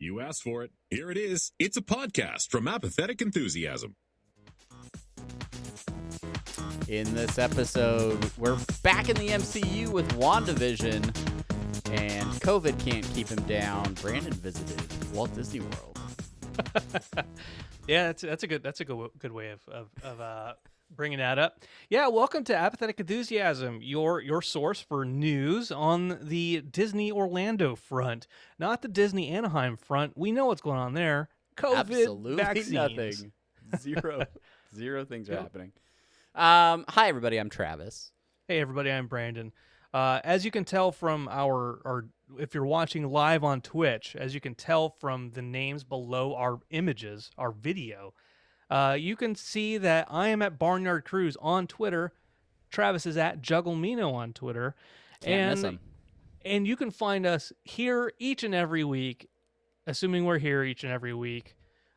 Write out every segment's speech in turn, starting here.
You asked for it. Here it is. It's a podcast from Apathetic Enthusiasm. In this episode, we're back in the MCU with WandaVision, and COVID can't keep him down. Brandon visited Walt Disney World. Yeah, that's a good way of bringing that up. Yeah, welcome to Apathetic Enthusiasm, your source for news on the Disney Orlando front, not the Disney Anaheim front. We know what's going on there. COVID, Absolutely vaccines. nothing. Zero things are happening. Hi, everybody. I'm Travis. Hey, everybody. I'm Brandon. As you can tell from our if you're watching live on Twitch, as you can tell from the names below our images, our video, you can see that I am at Barnyard Cruise on Twitter. Travis is at Jugglemino on Twitter. Can't miss him. And you can find us here each and every week, assuming we're here each and every week.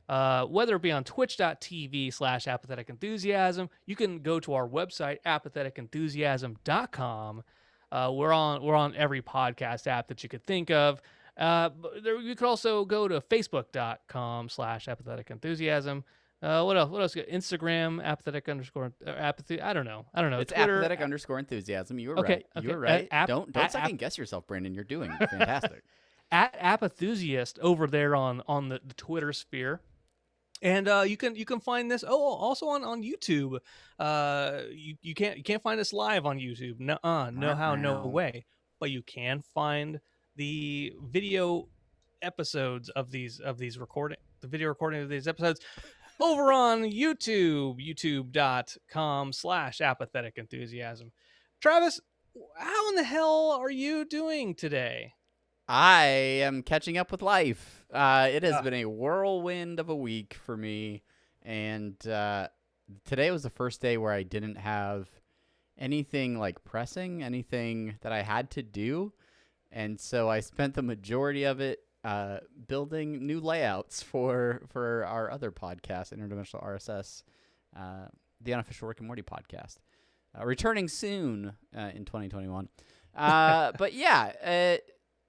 Whether it be on twitch.tv/apathetic enthusiasm, you can go to our website, apatheticenthusiasm.com. We're on every podcast app that you could think of. You could also go to facebook.com/apathetic enthusiasm. What else? Instagram, apathy. I don't know. It's Twitter, apathetic_enthusiasm. You were okay, right. okay. You were right. Don't second guess yourself, Brandon. You're doing fantastic. At Apathusiast over there on the Twitter sphere. And you can find this also on YouTube. You can't find us live on YouTube. No way. But you can find the video episodes of these recording, the video recording of these episodes over on YouTube, youtube.com/apathetic enthusiasm. Travis, how in the hell are you doing today? I am catching up with life. It has been a whirlwind of a week for me, and today was the first day where I didn't have anything like pressing, anything that I had to do, and so I spent the majority of it building new layouts for our other podcast, Interdimensional RSS, the unofficial Rick and Morty podcast, returning soon in 2021. But yeah.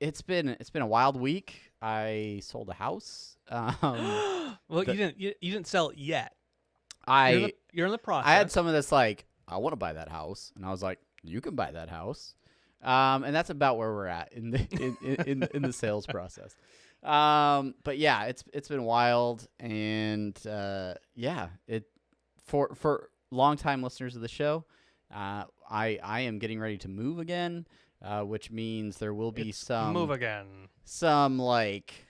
It's been a wild week. I sold a house. Well, you didn't sell it yet. You're in the process. I had some of this like, I want to buy that house, and I was like, you can buy that house, and that's about where we're at in the in the sales process. But yeah, it's been wild, and for longtime listeners of the show, I am getting ready to move again. Which means there will be some like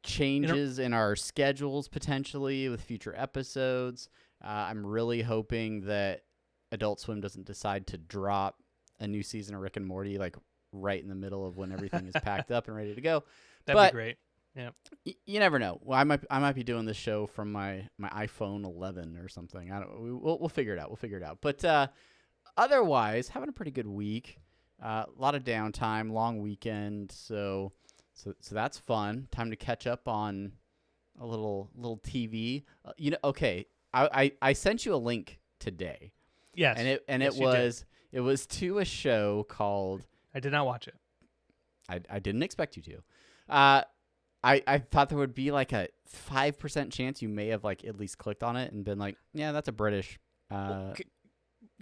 changes in our schedules potentially with future episodes. I'm really hoping that Adult Swim doesn't decide to drop a new season of Rick and Morty like right in the middle of when everything is packed up and ready to go. That'd be great. Yeah. You never know. Well, I might be doing this show from my iPhone 11 or something. We'll figure it out. But otherwise, having a pretty good week. A lot of downtime, long weekend, so that's fun. Time to catch up on a little TV. Okay. I sent you a link today. Yes, and it was to a show called. I did not watch it. I didn't expect you to. I thought there would be like a 5% chance you may have like at least clicked on it and been like, yeah, that's a British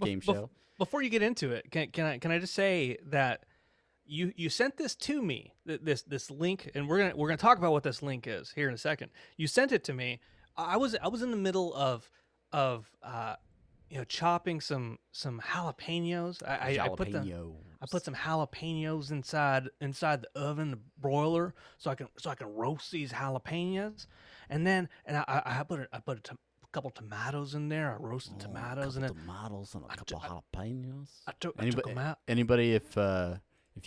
game show. Before you get into it, can I just say that you sent this to me, this link, and we're gonna talk about what this link is here in a second. You sent it to me. I was in the middle of chopping some jalapenos. I put some jalapenos inside the oven, the broiler, so I can roast these jalapenos, and I put a couple tomatoes in there. I roasted tomatoes and then tomatoes and a couple jalapenos. I took them out. Anybody, if you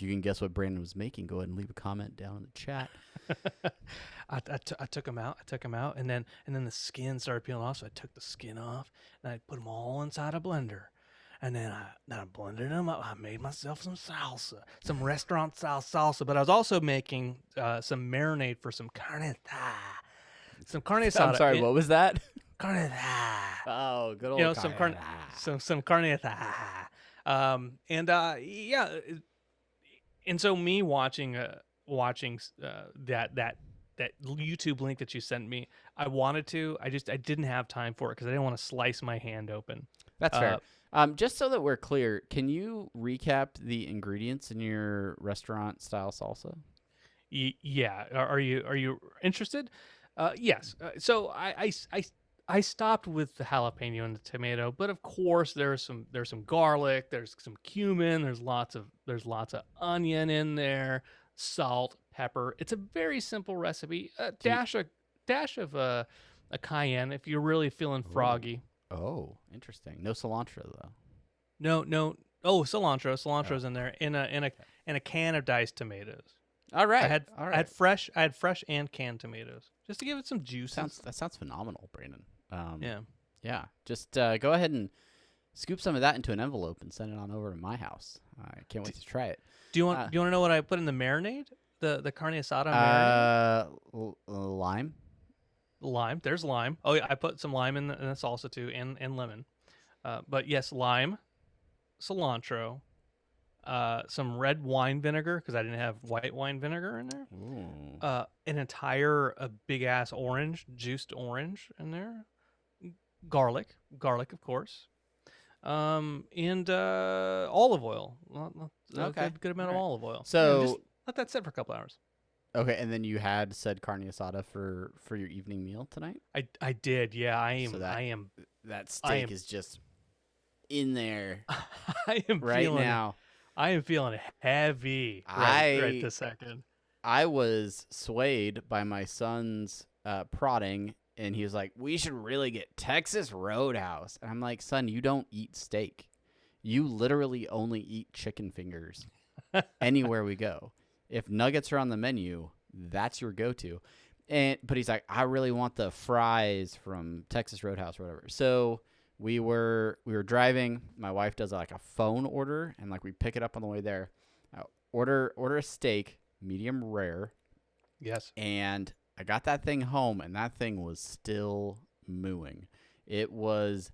can guess what Brandon was making, go ahead and leave a comment down in the chat. I took them out. And then the skin started peeling off. So I took the skin off and I put them all inside a blender. And then I blended them up. I made myself some salsa, some restaurant style salsa. But I was also making some marinade for some carne asada. Some carne asada. I'm sorry, what was that? Carne asada. Oh, good old carne. Some carne asada. And so me watching that that YouTube link that you sent me. I wanted to. I didn't have time for it because I didn't want to slice my hand open. That's fair. Just so that we're clear, can you recap the ingredients in your restaurant style salsa? Yeah. Are you interested? Yes. So I stopped with the jalapeno and the tomato, but of course there's some garlic, there's some cumin, there's lots of onion in there, salt, pepper. It's a very simple recipe. A dash of a cayenne if you're really feeling froggy. Oh, interesting. No cilantro though. No. Oh, cilantro. Cilantro's in there in a can of diced tomatoes. All right. I had fresh and canned tomatoes just to give it some juice. That sounds phenomenal, Brandon. Yeah. Just go ahead and scoop some of that into an envelope and send it on over to my house. I can't wait to try it. Do you want to know what I put in the marinade? The carne asada marinade? Lime. Lime. There's lime. Oh yeah, I put some lime in the salsa too, and lemon. But yes, lime, cilantro, some red wine vinegar because I didn't have white wine vinegar in there. Ooh. An entire big ass orange, juiced orange in there. Garlic of course. And olive oil. Okay. Good amount of olive oil. So just let that sit for a couple hours. Okay, and then you had said carne asada for your evening meal tonight? I did, yeah. That steak is just in there I am right feeling, now. I am feeling heavy right this second. I was swayed by my son's prodding, and he was like, "We should really get Texas Roadhouse." And I'm like, "Son, you don't eat steak. You literally only eat chicken fingers anywhere we go. If nuggets are on the menu, that's your go-to." But he's like, "I really want the fries from Texas Roadhouse or whatever." So we were driving. My wife does like a phone order, and like we pick it up on the way there. Order a steak, medium rare. Yes. And I got that thing home, and that thing was still mooing. It was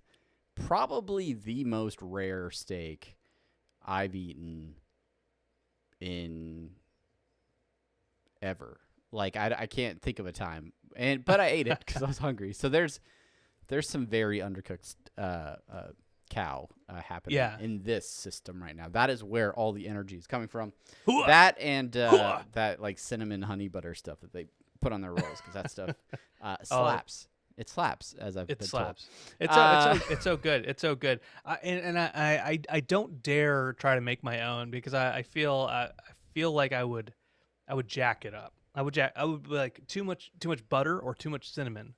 probably the most rare steak I've eaten in ever. Like I can't think of a time, but I ate it because I was hungry. So there's some very undercooked cow happening in this system right now. That is where all the energy is coming from. That and that like cinnamon honey butter stuff that they put on their rolls because that stuff slaps. It slaps, as I've been told. It's so good. It's so good. I don't dare try to make my own because I feel like I would jack it up. I would be like too much butter or too much cinnamon.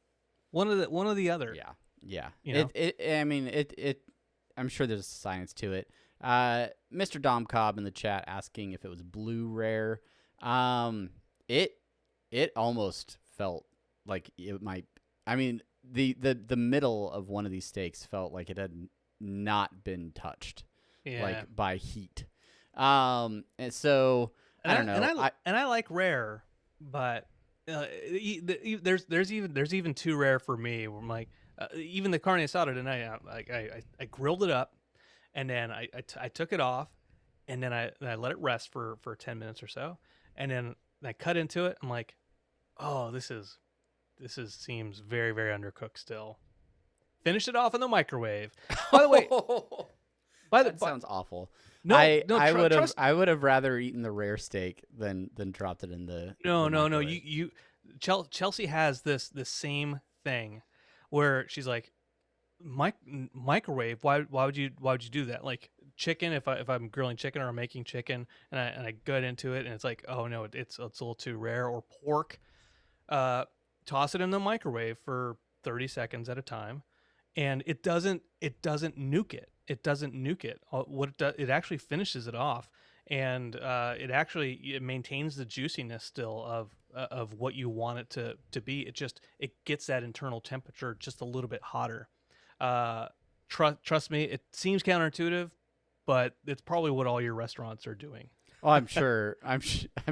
One or the other. Yeah. You know? It I'm sure there's science to it. Mr. Dom Cobb in the chat asking if it was blue rare. It almost felt like it might. I mean, the middle of one of these steaks felt like it had not been touched, like by heat. And so I don't know. I like rare, but there's even too rare for me. Where I'm like, even the carne asada tonight, I grilled it up, and then I took it off, and then I let it rest for 10 minutes or so, and then I cut into it. I'm like, oh, this seems very, very undercooked still. Finished it off in the microwave. By the way, sounds awful. No, I would have rather eaten the rare steak than dropped it in the No. Chelsea has this same thing where she's like, microwave. Why would you do that? Like chicken, if I'm grilling chicken or I'm making chicken and I gut into it and it's like, oh no, it's a little too rare. Or pork, toss it in the microwave for 30 seconds at a time, and it doesn't nuke it. It doesn't nuke it. What it does, it actually finishes it off, and it maintains the juiciness still of what you want it to be. It gets that internal temperature just a little bit hotter. Trust me, it seems counterintuitive, but it's probably what all your restaurants are doing. Oh, I'm sure. I'm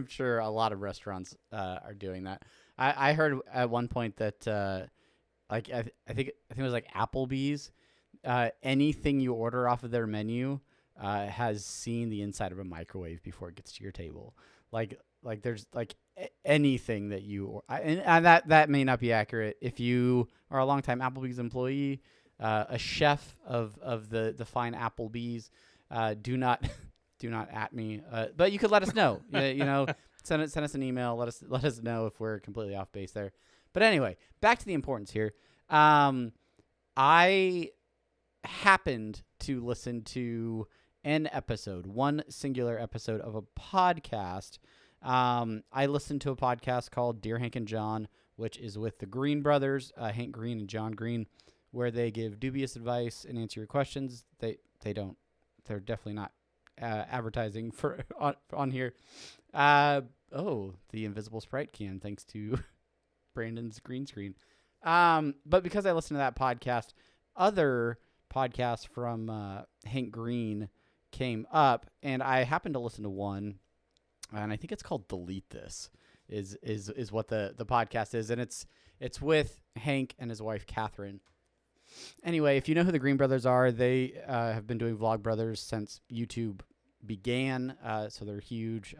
sure a lot of restaurants are doing that. I heard at one point that I think it was like Applebee's. Anything you order off of their menu has seen the inside of a microwave before it gets to your table. Like like there's like anything that and that may not be accurate. If you are a longtime Applebee's employee, a chef of the fine Applebee's, do not at me. But you could let us know. Send us an email. Let us know if we're completely off base there. But anyway, back to the importance here. I happened to listen to one singular episode of a podcast. I listened to a podcast called Dear Hank and John, which is with the Green brothers, Hank Green and John Green, where they give dubious advice and answer your questions. They don't. They're definitely not advertising for on here. The invisible Sprite can, thanks to Brandon's green screen. But because I listened to that podcast, other podcasts from Hank Green came up, and I happened to listen to one, and I think it's called Delete This is what the podcast is, and it's with Hank and his wife Catherine. Anyway, if you know who the Green brothers are, they have been doing Vlogbrothers since YouTube began, so they're huge.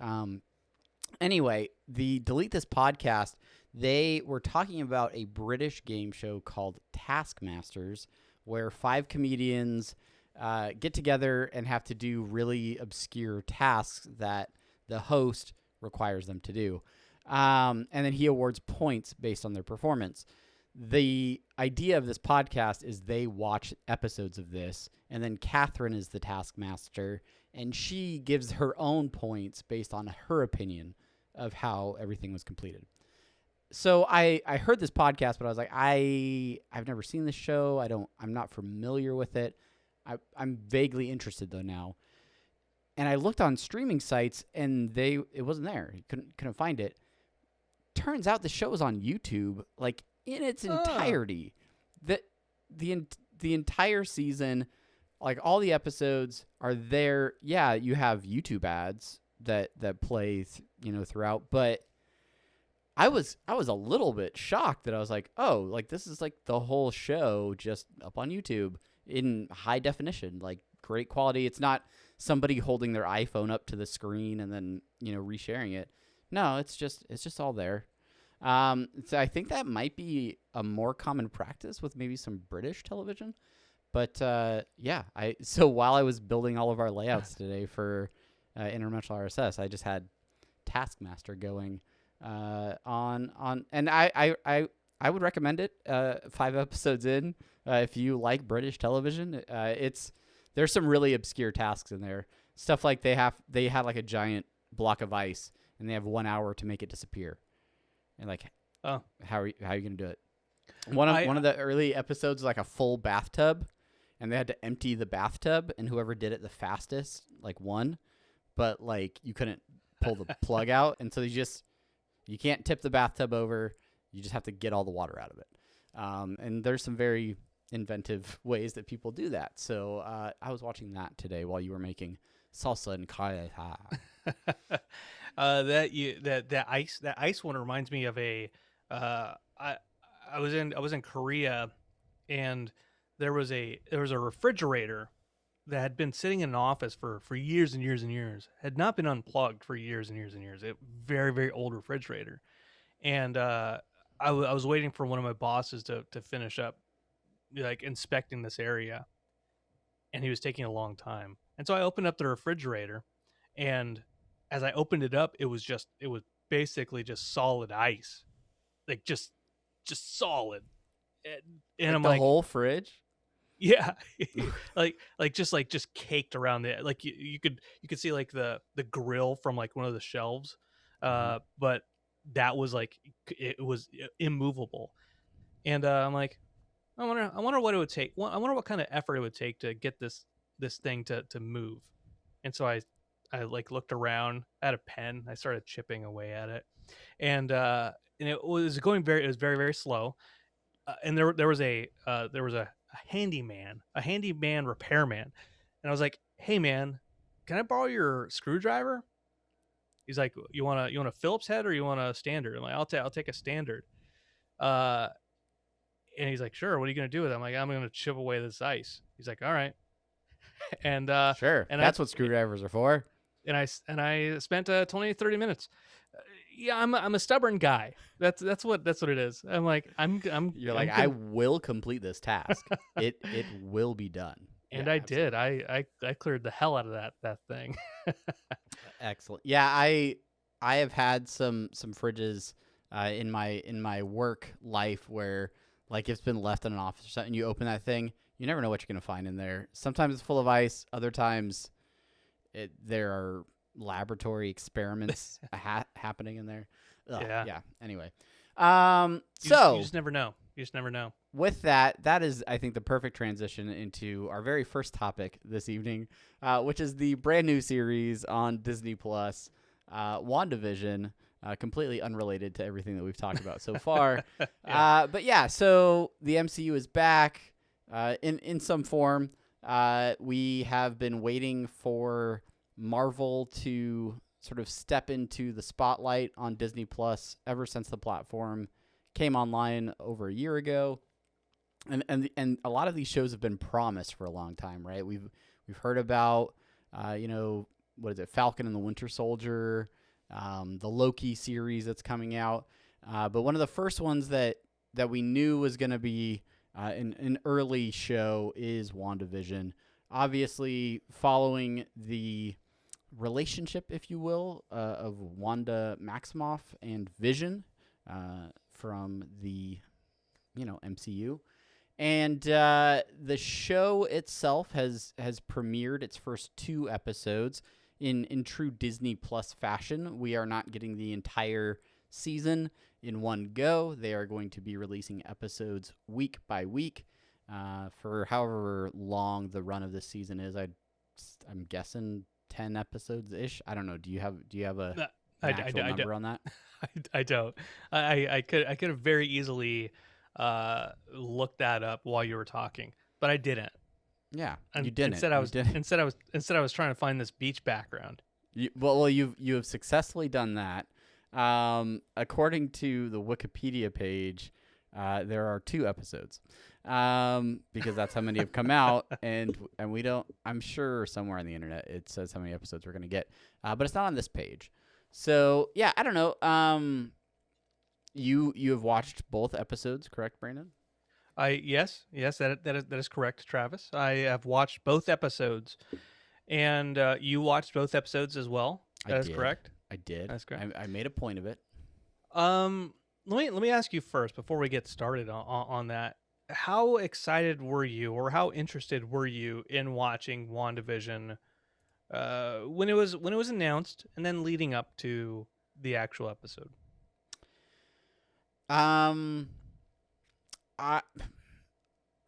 Anyway, the Delete This podcast, they were talking about a British game show called Taskmasters, where 5 comedians get together and have to do really obscure tasks that the host requires them to do. And then he awards points based on their performance. The idea of this podcast is they watch episodes of this, and then Catherine is the taskmaster, and she gives her own points based on her opinion of how everything was completed. So I heard this podcast, but I was like, I've never seen this show. I'm not familiar with it. I'm vaguely interested though now. And I looked on streaming sites, and it wasn't there. Couldn't find it. Turns out the show is on YouTube, like in its entirety. The entire season, like all the episodes are there. Yeah, you have YouTube ads that play throughout, but I was a little bit shocked that I was like, oh, like this is like the whole show just up on YouTube in high definition, like great quality. It's not somebody holding their iPhone up to the screen and then resharing it. No, it's just all there. So I think that might be a more common practice with maybe some British television. But so while I was building all of our layouts today for Interdimensional RSS, I just had Taskmaster going on, and I would recommend it. 5 episodes in, if you like British television, there's some really obscure tasks in there. Stuff like they had like a giant block of ice, and they have 1 hour to make it disappear. And like, how are you gonna do it? One of the early episodes was like a full bathtub, and they had to empty the bathtub, and whoever did it the fastest like won. But like you couldn't pull the plug out, and so you can't tip the bathtub over. You just have to get all the water out of it. And there's some very inventive ways that people do that. So I was watching that today while you were making salsa and caleta. That ice one reminds me of I was in Korea, and there was a refrigerator that had been sitting in an office for years and years and years, had not been unplugged for years and years and years. A very, very old refrigerator. And I was waiting for one of my bosses to finish up like inspecting this area, and he was taking a long time. And so I opened up the refrigerator, and as I opened it up, it was basically just solid ice, like just solid. And I'm the like, whole fridge. yeah, just caked around the, like you could see like the grill from like one of the shelves, but that was like, it was immovable. And I'm like, I wonder what it would take. I wonder what kind of effort it would take to get this thing to move. And so I like looked around at a pen. I started chipping away at it, and it was very, very slow. And there was a handyman repairman, and I was like, "Hey man, can I borrow your screwdriver?" He's like, "You want a Phillips head or you want a standard?" I'm like, "I'll take a standard." And he's like, "Sure. What are you gonna do with it?" I'm like, "I'm gonna chip away this ice." He's like, "All right." And sure, and that's what screwdrivers are for. And I spent 20-30 minutes, Yeah, I'm a stubborn guy. That's what it is. I'm like You're like, I will complete this task. It will be done. and Yeah, I absolutely. did. I cleared the hell out of that thing. Excellent. Yeah, I have had some fridges in my work life where like it's been left in an office or something. You open that thing, you never know what you're gonna find in there. Sometimes it's full of ice. Other times, there are laboratory experiments happening in there. Ugh, Yeah. yeah. Anyway, You so just never know. You just never know. with that is, I think, the perfect transition into our very first topic this evening, which is the brand new series on Disney Plus, WandaVision, completely unrelated to everything that we've talked about so far. Yeah. But yeah, so the MCU is back in some form. We have been waiting for Marvel to sort of step into the spotlight on Disney Plus ever since the platform came online over a year ago. And a lot of these shows have been promised for a long time, right? We've heard about what is it, Falcon and the Winter Soldier, the Loki series that's coming out, but one of the first ones that we knew was going to be an early show is WandaVision. Obviously, following the relationship, if you will, of Wanda Maximoff and Vision from the MCU. And the show itself has premiered its first 2 episodes in true Disney Plus fashion. We are not getting the entire season in one go. They are going to be releasing episodes week by week for however long the run of this season is. I'm guessing 10 episodes ish. I don't know. Do you have an actual number on that? I don't. I could have very easily looked that up while you were talking, but I didn't. Yeah, you didn't. Instead, I was trying to find this beach background. You have successfully done that. According to the Wikipedia page, there are 2 episodes, because that's how many have come out, and we don't. I'm sure somewhere on the internet it says how many episodes we're gonna get, but it's not on this page. So yeah, I don't know. You have watched both episodes, correct, Brandon? Yes, that is correct, Travis. I have watched both episodes, and you watched both episodes as well. That is correct. I did. That's correct. I made a point of it. Let me ask you first before we get started on that. How excited were you, or how interested were you in watching WandaVision when it was announced, and then leading up to the actual episode?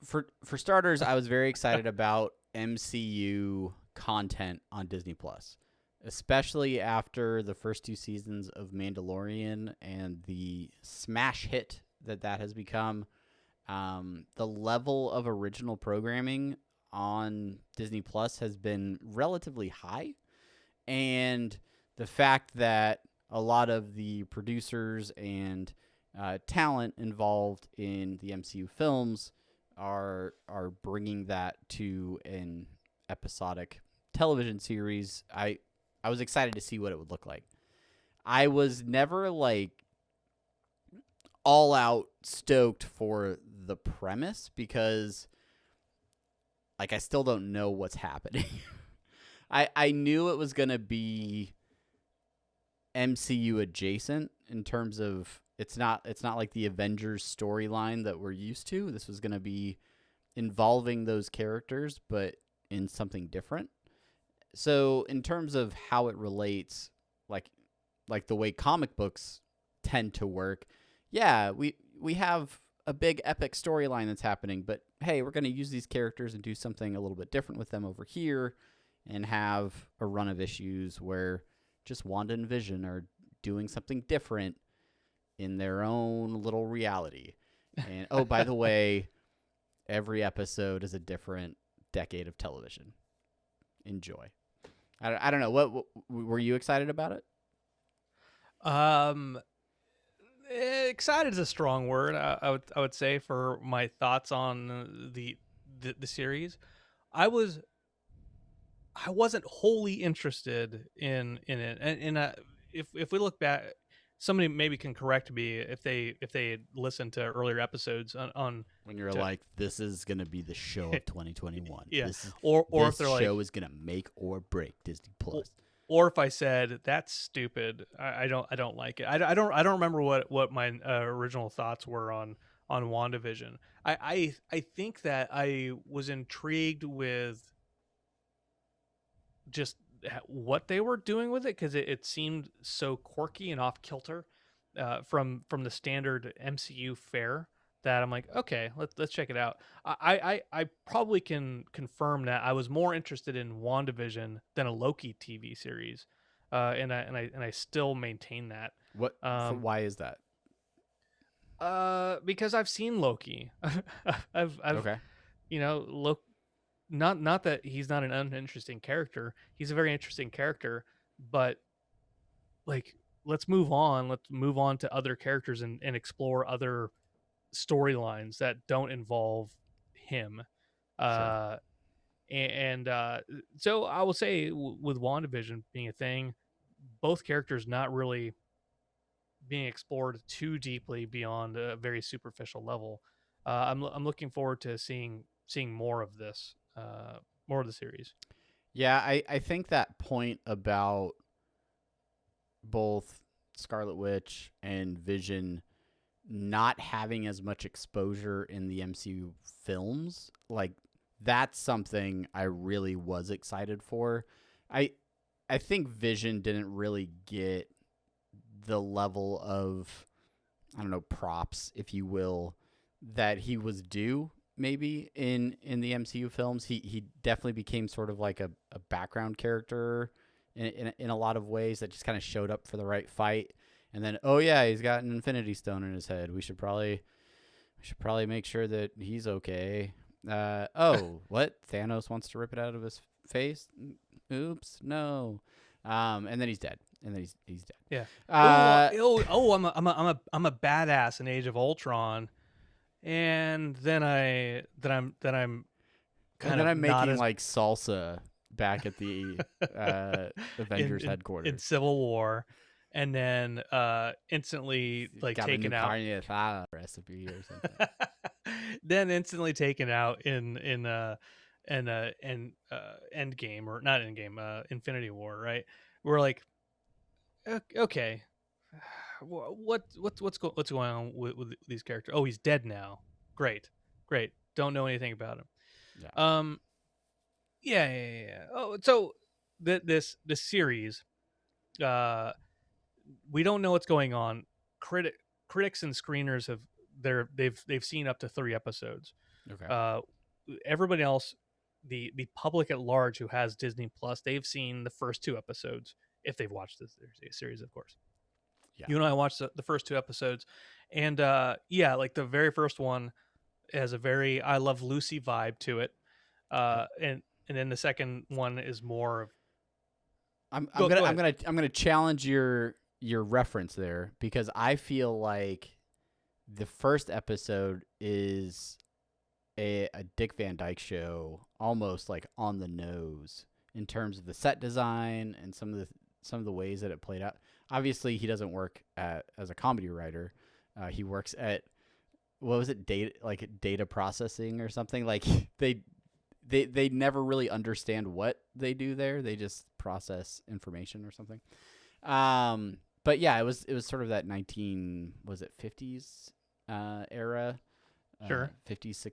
For starters, I was very excited about MCU content on Disney Plus, especially after the first 2 seasons of Mandalorian and the smash hit that has become. The level of original programming on Disney Plus has been relatively high, and the fact that a lot of the producers and talent involved in the MCU films are bringing that to an episodic television series. I was excited to see what it would look like. I was never like all out stoked for the premise because like I still don't know what's happening. I knew it was going to be MCU adjacent in terms of it's not like the Avengers storyline that we're used to. This was going to be involving those characters but in something different. So in terms of how it relates, like the way comic books tend to work, yeah, we have a big epic storyline that's happening, but hey, we're going to use these characters and do something a little bit different with them over here and have a run of issues where just Wanda and Vision are doing something different in their own little reality. And oh, by the way, every episode is a different decade of television. Enjoy. I don't know. What were you excited about it? Excited is a strong word. I would say for my thoughts on the series. I wasn't wholly interested in it, and if we look back, somebody maybe can correct me if they had listened to earlier episodes on When you're like, this is gonna be the show of 2021. yeah, This or this if they're show like, is gonna make or break Disney Plus. or if I said that's stupid, I don't like it. I don't remember what my original thoughts were on WandaVision. I think that I was intrigued with just what they were doing with it, because it seemed so quirky and off kilter from the standard MCU fare, that I'm like, okay, let's check it out. I probably can confirm that I was more interested in WandaVision than a Loki TV series, and I still maintain that. Why is that? Because I've seen Loki. I've Okay. Look, not that he's not an uninteresting character. He's a very interesting character, but like, let's move on. Let's move on to other characters and explore other storylines that don't involve him. Sure. So I will say, with WandaVision being a thing, both characters not really being explored too deeply beyond a very superficial level. I'm looking forward to seeing more of this, more of the series. Yeah, I think that point about both Scarlet Witch and Vision not having as much exposure in the MCU films, like, that's something I really was excited for. I think Vision didn't really get the level of, I don't know, props, if you will, that he was due maybe in the MCU films. He definitely became sort of like a background character in a lot of ways, that just kind of showed up for the right fight. And then, oh yeah, he's got an Infinity Stone in his head. We should probably make sure that he's okay. Oh, what? Thanos wants to rip it out of his face? Oops, no. And then he's dead. And then he's dead. Yeah. I'm a badass in Age of Ultron, and then I'm making like salsa back at the Avengers headquarters in Civil War, and then instantly like got taken out. Carne asada recipe or something. Then instantly taken out in Endgame, or not Endgame, Infinity War, right? We're like, okay, what's going on with these characters? Oh, he's dead now. Great. Don't know anything about him. Yeah. Oh, so this series, we don't know what's going on. Critics and screeners they've seen up to 3 episodes. Okay. Everybody else, the public at large who has Disney Plus, they've seen the first 2 episodes, if they've watched this series, of course. Yeah. You and I watched the first 2 episodes, and like the very first one has a very I Love Lucy vibe to it, and then the second one is more of. I'm gonna challenge your reference there, because I feel like the first episode is a Dick Van Dyke show, almost like on the nose in terms of the set design and some of the ways that it played out. Obviously, he doesn't work as a comedy writer. He works at, what was it, data processing or something. Like they never really understand what they do there. They just process information or something. But yeah, it was sort of that 50s era. Sure. 50s,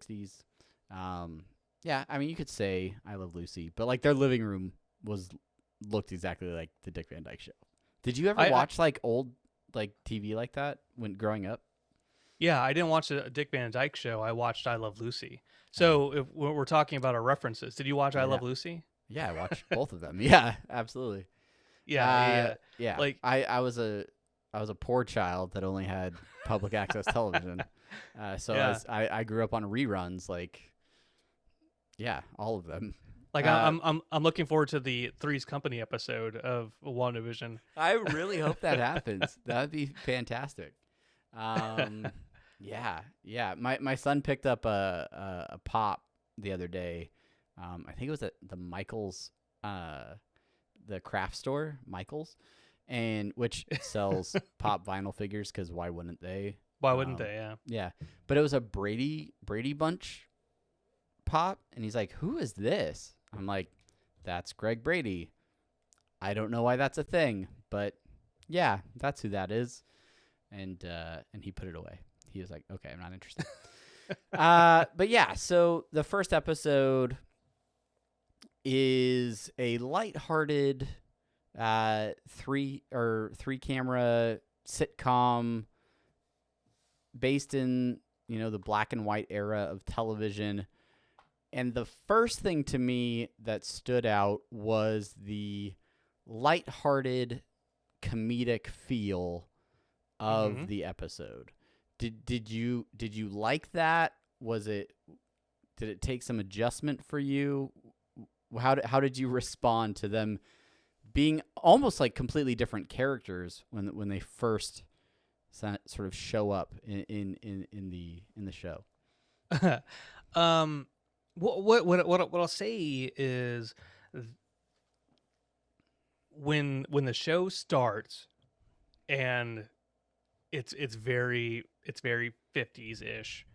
60s. Yeah, I mean, you could say I Love Lucy, but like their living room looked exactly like the Dick Van Dyke show. Did you ever watch like old like TV like that when growing up? Yeah, I didn't watch a Dick Van Dyke show. I watched I Love Lucy. So if we're talking about our references, did you watch I Love Lucy? Yeah, I watched both of them. Yeah, absolutely. Yeah. Like I was a poor child that only had public access television. I grew up on reruns, like, yeah, all of them. Like I'm looking forward to the Three's Company episode of WandaVision. I really hope that happens. That'd be fantastic. Yeah. My son picked up a pop the other day. I think it was at the Michael's, the craft store, Michael's, and which sells pop vinyl figures because why wouldn't they? Why wouldn't they? Yeah. Yeah, but it was a Brady Bunch pop, and he's like, "Who is this?" I'm like, "That's Greg Brady." I don't know why that's a thing, but yeah, that's who that is. And he put it away. He was like, "Okay, I'm not interested." But yeah, so the first episode is a lighthearted three camera sitcom based in, the black and white era of television. And the first thing to me that stood out was the lighthearted comedic feel of the episode. Did you like that? Did it take some adjustment for you? How did you respond to them being almost like completely different characters when they first sort of show up in the show? What I'll say is, when the show starts, and it's very 50s ish,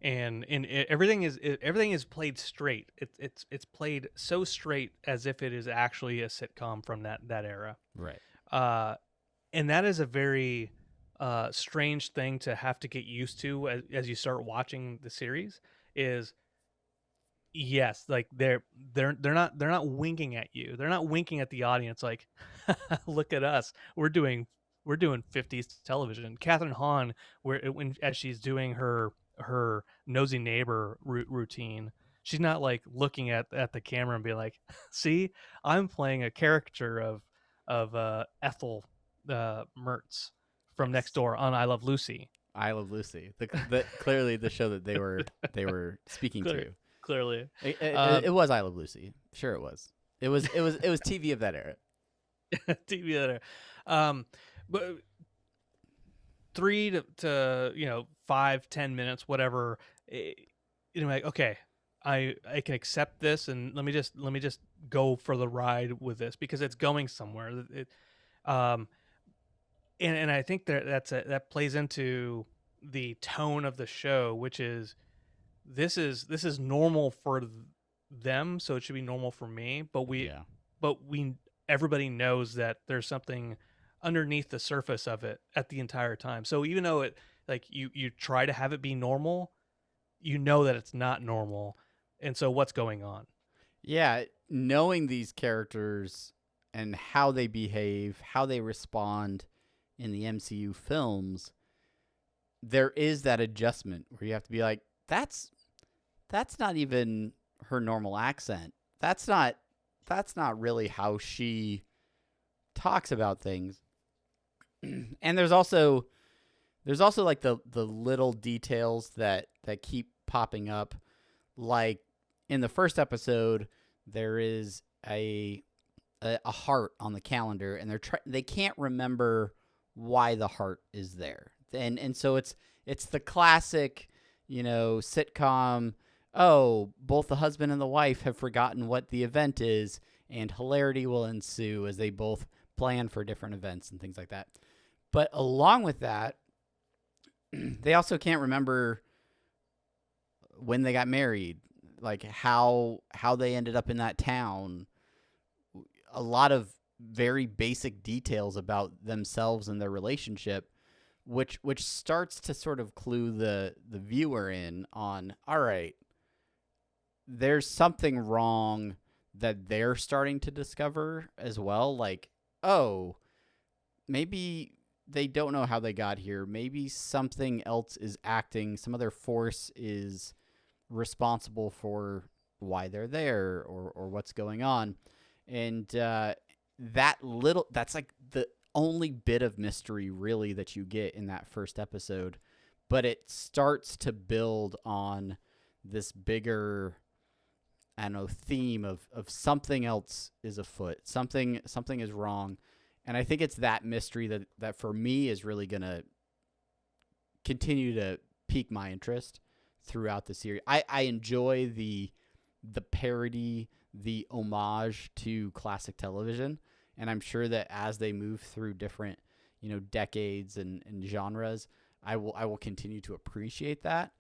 and everything is played straight. It's played so straight as if it is actually a sitcom from that era. Right. And that is a very strange thing to have to get used to as you start watching the series. Is, yes, like they're not winking at you. They're not winking at the audience like, look at us. We're doing 50s television. Catherine Hahn, as she's doing her nosy neighbor routine, she's not like looking at the camera and be like, see, I'm playing a character of Ethel Mertz from Next Door on I Love Lucy. I Love Lucy. Clearly the show that they were speaking to. Clearly, it was I Love Lucy. Sure, it was. It was TV of that era. TV of that era. But 3 to 5-10 minutes, whatever. Like, okay, I can accept this, and let me just go for the ride with this because it's going somewhere. And I think that plays into the tone of the show, which is this is normal for them, so it should be normal for me. But everybody knows that there's something underneath the surface of it at the entire time. So even though it, like, you try to have it be normal, you know that it's not normal. And so what's going on? Yeah, knowing these characters and how they behave, how they respond in the MCU films, there is that adjustment where you have to be like, that's not even her normal accent. That's not really how she talks about things. And there's also like the little details that keep popping up. Like in the first episode, there is a heart on the calendar, and they can't remember why the heart is there. And so it's the classic, sitcom. Oh, both the husband and the wife have forgotten what the event is, and hilarity will ensue as they both plan for different events and things like that. But along with that, they also can't remember when they got married, like how they ended up in that town. A lot of very basic details about themselves and their relationship, which starts to sort of clue the viewer in on, all right, there's something wrong that they're starting to discover as well. Like, oh, maybe they don't know how they got here. Maybe something else is acting. Some other force is responsible for why they're there or what's going on. And that's like the only bit of mystery really that you get in that first episode. But it starts to build on this bigger, I don't know, theme of something else is afoot. Something is wrong. And I think it's that mystery that for me is really going to continue to pique my interest throughout the series. I enjoy the parody, the homage to classic television. And I'm sure that as they move through different, decades and genres, I will continue to appreciate that.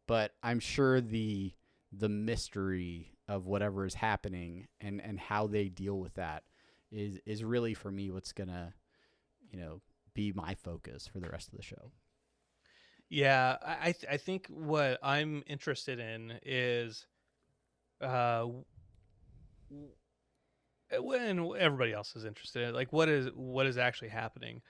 But I'm sure the mystery of whatever is happening and how they deal with that is really for me what's gonna, be my focus for the rest of the show. Yeah, I think what I'm interested in is when everybody else is interested, like what is actually happening,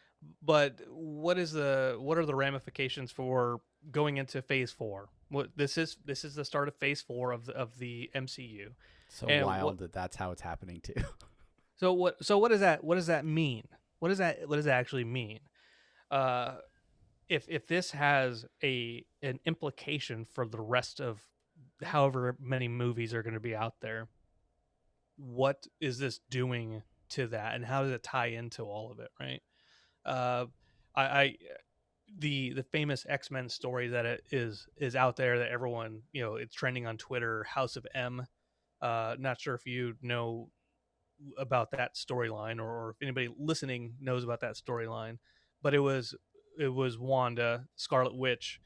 but what are the ramifications for going into phase 4? What this is the start of phase 4 of the MCU. So And wild that that's how it's happening too. so what does that mean? What does that actually mean? If this has an implication for the rest of however many movies are going to be out there, what is this doing to that, and how does it tie into all of it, right? uh I the famous X-Men story that it is out there that everyone, it's trending on Twitter, House of M. Not sure if you know about that storyline, or if anybody listening knows about that storyline, but it was Wanda, Scarlet Witch,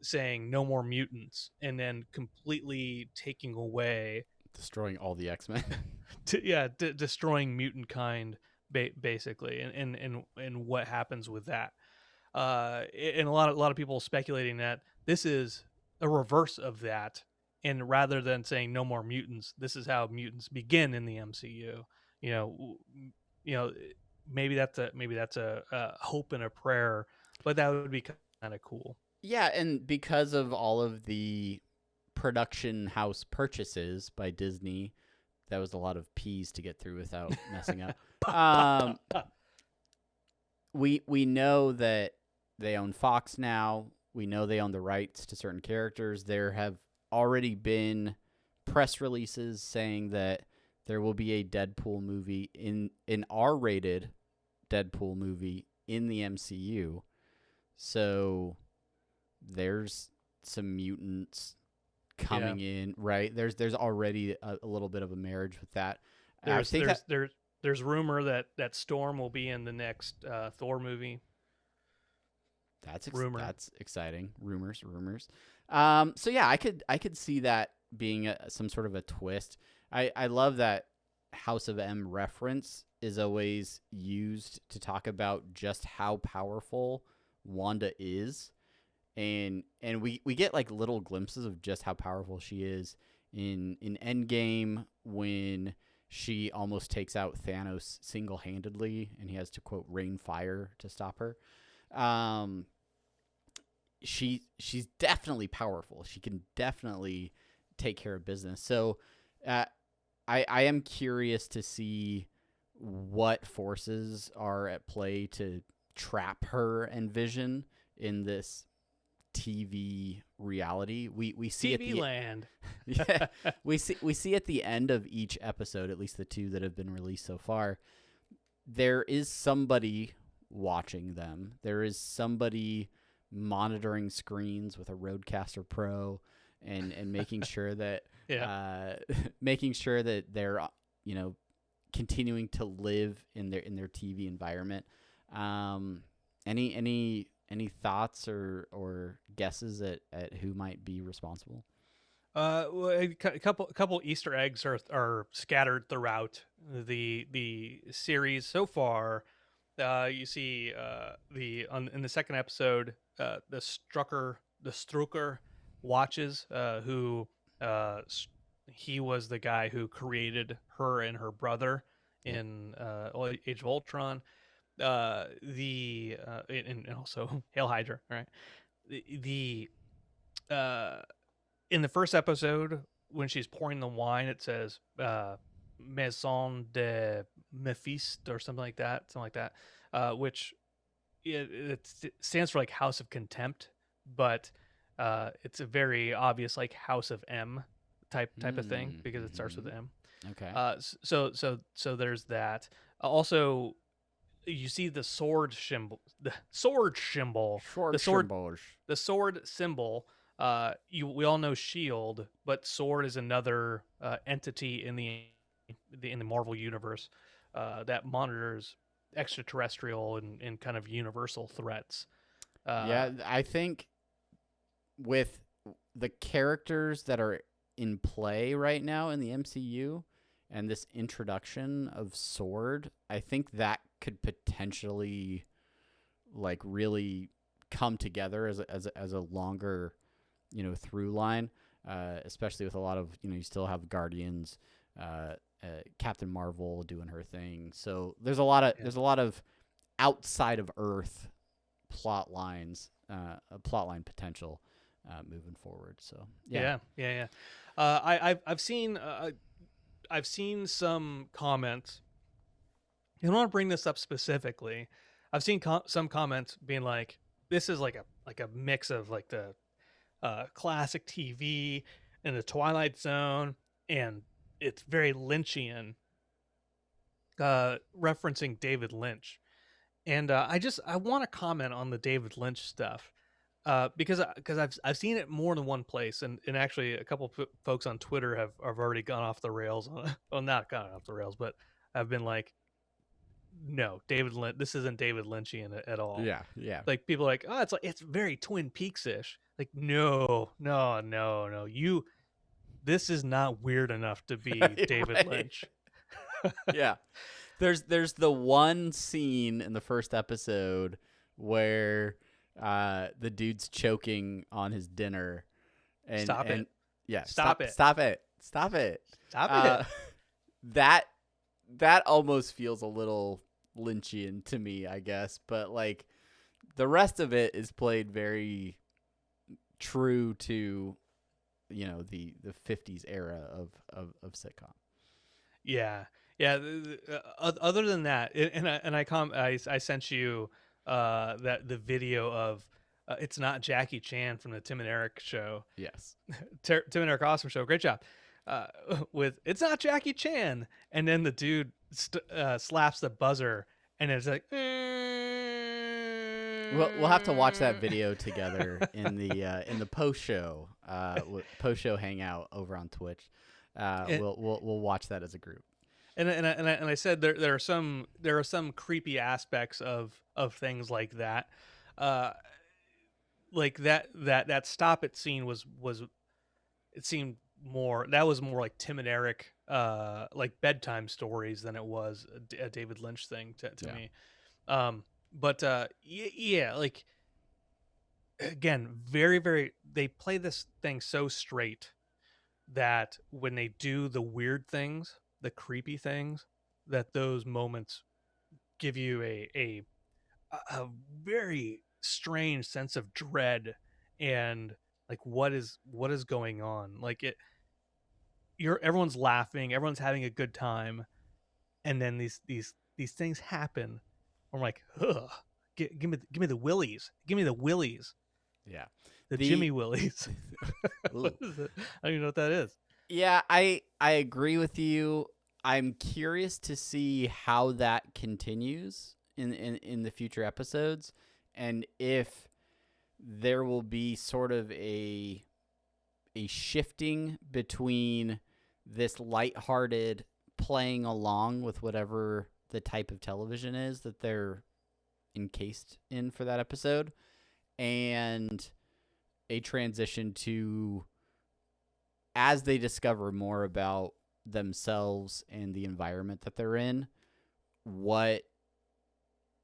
saying no more mutants, and then completely taking away Destroying all the X-Men. destroying mutant kind, basically, and what happens with that. And a lot of people speculating that this is a reverse of that, and rather than saying no more mutants, this is how mutants begin in the MCU. You know, you know, maybe that's a hope and a prayer, but that would be kind of cool. Yeah, and because of all of the production house purchases by Disney, that was a lot of P's to get through without messing up. We know that they own Fox now. We know they own the rights to certain characters. There have already been press releases saying that there will be a Deadpool movie, an R-rated Deadpool movie in the MCU. So there's some mutants coming in, right? There's already a little bit of a marriage with that. There's rumor that Storm will be in the next Thor movie. That's exciting. Rumors. So yeah, I could see that being some sort of a twist. I love that House of M reference is always used to talk about just how powerful Wanda is. And we get like little glimpses of just how powerful she is in Endgame, when she almost takes out Thanos single-handedly and he has to, quote, rain fire to stop her. She's definitely powerful. She can definitely take care of business. So I am curious to see what forces are at play to trap her and Vision in this TV reality. We see TV land. Yeah, we see at the end of each episode, at least the 2 that have been released so far, there is somebody watching them. There is somebody monitoring screens with a Rodecaster Pro and making sure that making sure that they're continuing to live in their TV environment. Any thoughts or guesses at who might be responsible? Well, a couple Easter eggs are scattered throughout the series so far. You see in the second episode, the Strucker watches, who he was the guy who created her and her brother in Age of Ultron. And also Hail Hydra, right? In the first episode, when she's pouring the wine, it says Maison de Mephisto or something like that, which it stands for like House of Contempt, but it's a very obvious like House of M type of thing, because it starts with M. Okay. So there's that. Also, you see the sword symbol. The sword symbol. We all know Shield, but Sword is another entity in the Marvel universe. that monitors extraterrestrial and kind of universal threats. Yeah, I think with the characters that are in play right now in the MCU and this introduction of Sword, I think that could potentially like really come together as a longer, through line, especially with a lot of, you still have Guardians, Captain Marvel doing her thing. So there's a lot of outside of Earth plot line potential moving forward. So yeah. I've seen some comments. I don't want to bring this up specifically. I've seen some comments being like, "This is like a mix of like the classic TV and the Twilight Zone, and it's very Lynchian, referencing David Lynch." And I want to comment on the David Lynch stuff, because I've seen it more than one place, and actually a couple folks on Twitter have already gone off the rails. Well, not gone off the rails, but have been like, "No, David Lynch. This isn't David Lynchian at all." yeah. Like people are like, "Oh, it's very Twin Peaks ish." Like, no. You, this is not weird enough to be David Right. Lynch. Yeah. There's the one scene in the first episode where the dude's choking on his dinner. And, Stop it. Yeah. Stop it. Stop it. That almost feels a little Lynchian to me, I guess. But like the rest of it is played very true to, the 50s era of sitcom. Yeah. Other than that, I sent you that the video of it's not Jackie Chan from the Tim and Eric show. Yes. Tim and Eric Awesome show. Great job. With it's not Jackie Chan, and then the dude slaps the buzzer, and it's like. We'll have to watch that video together in the post show hangout over on Twitch. We'll watch that as a group. And I said there are some creepy aspects of things like that, like that stop it scene was it seemed more like Tim and Eric like bedtime stories than it was a David Lynch thing to me. But yeah, like again, very very they play this thing so straight that when they do the weird things, the creepy things, that those moments give you a very strange sense of dread and like what is going on. Like everyone's laughing, everyone's having a good time, and then these things happen. I'm like, ugh, give me the willies, Yeah, the Jimmy Willies. What is it? I don't even know what that is. Yeah, I agree with you. I'm curious to see how that continues in the future episodes, and if there will be sort of a shifting between this lighthearted playing along with whatever the type of television is that they're encased in for that episode, and a transition to, as they discover more about themselves and the environment that they're in, what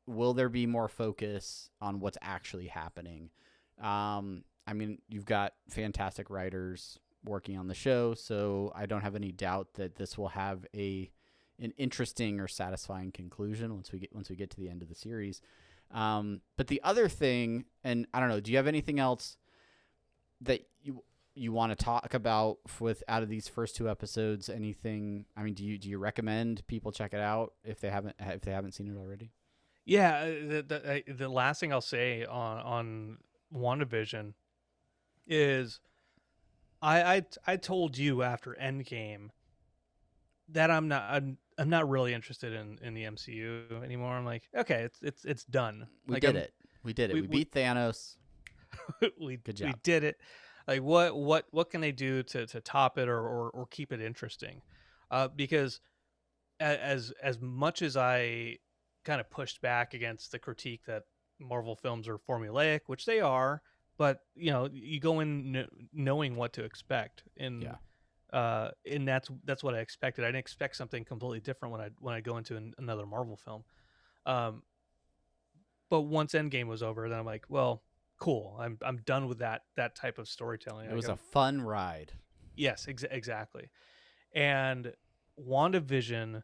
will there be more focus on what's actually happening? I mean, you've got fantastic writers working on the show, so I don't have any doubt that this will have an interesting or satisfying conclusion once we get to the end of the series. But the other thing, and I don't know, do you have anything else that you want to talk about with out of these first two episodes? Anything? I mean, do you recommend people check it out if they haven't seen it already? Yeah, the last thing I'll say on WandaVision is I told you after Endgame that I'm not really interested in the MCU anymore. I'm like, okay, it's done. We did it. We beat Thanos. Good job. We did it. Like what can they do to top it or keep it interesting? Because as much as I kind of pushed back against the critique that Marvel films are formulaic, which they are, but you go in knowing what to expect, and that's what I expected. I didn't expect something completely different when I go into another Marvel film. But once Endgame was over, then I'm like, well, cool. I'm done with that type of storytelling. It was a fun ride. Yes, exactly. And WandaVision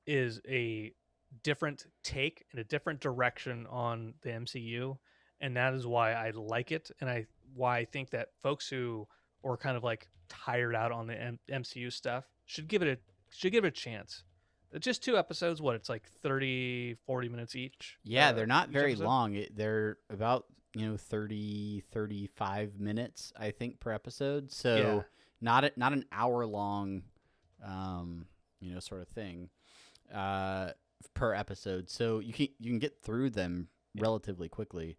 is a different take and a different direction on the MCU, and that is why I like it, and why I think that folks who are kind of like tired out on the MCU stuff should give it a chance. Just 2 episodes, it's like 30, 40 minutes each. Yeah, they're not very episode? long. They're about 30, 35 minutes, I think, per episode. So not an hour long, sort of thing, per episode. So you can get through them relatively quickly.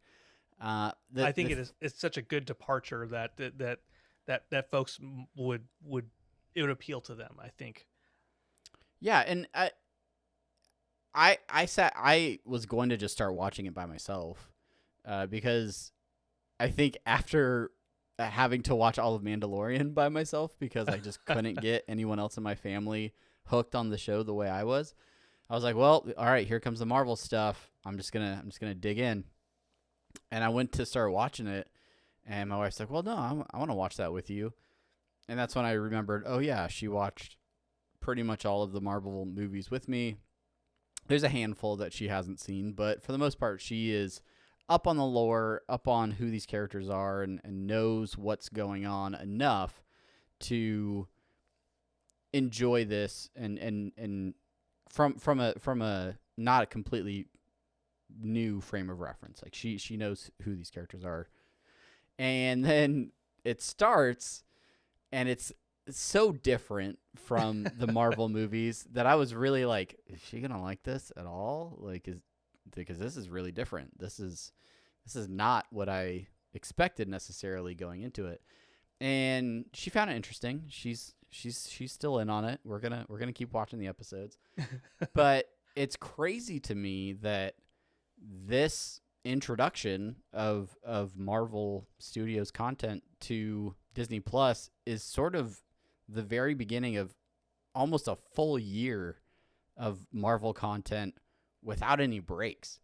I think it's such a good departure that folks would appeal to them, I think. Yeah, and I was going to just start watching it by myself, because I think after having to watch all of Mandalorian by myself, because I just couldn't get anyone else in my family hooked on the show the way I was like, well, all right, here comes the Marvel stuff. I'm just gonna dig in, and I went to start watching it, and my wife's like, well, no, I want to watch that with you, and that's when I remembered, oh yeah, she watched pretty much all of the Marvel movies with me. There's a handful that she hasn't seen, but for the most part, she is up on the lore, up on who these characters are, and knows what's going on enough to enjoy this, and from a not a completely new frame of reference. Like she knows who these characters are, and then it starts, and it's so different from the Marvel movies that I was really like, is she gonna like this at all? Like, because this is really different. This is not what I expected necessarily going into it. And she found it interesting. She's still in on it. We're gonna keep watching the episodes. But it's crazy to me that this introduction of Marvel Studios content to Disney Plus is sort of the very beginning of almost a full year of Marvel content without any breaks.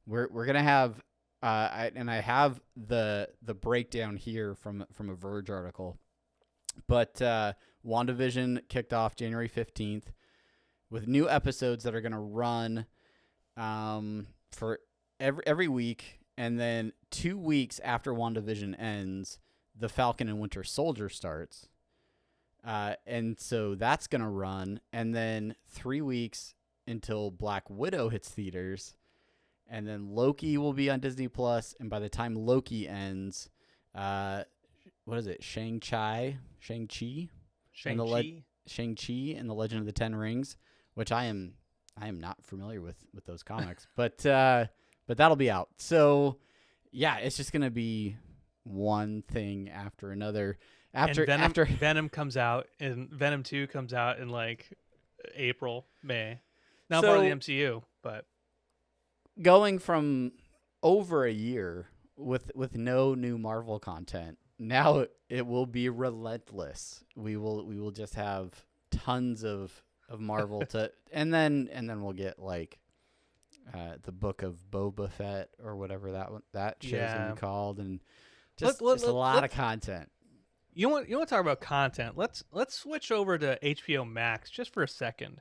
We're gonna have I have the breakdown here from a Verge article, but WandaVision kicked off January 15th with new episodes that are gonna run for every week, and then 2 weeks after WandaVision ends, the Falcon and Winter Soldier starts. And so that's going to run, and then 3 weeks until Black Widow hits theaters, and then Loki will be on Disney Plus, and by the time Loki ends, what is it? Shang-Chi and the Legend of the Ten Rings, which I am not familiar with those comics, but that'll be out. So yeah, it's just going to be one thing after another. After Venom comes out, and Venom 2 comes out in like April, May. Not So- part of the MCU, but going from over a year with no new Marvel content, now it will be relentless. We will just have tons of Marvel to, and then we'll get like the Book of Boba Fett or whatever that show's gonna be called, and just a lot of content. You want to talk about content? Let's switch over to HBO Max just for a second.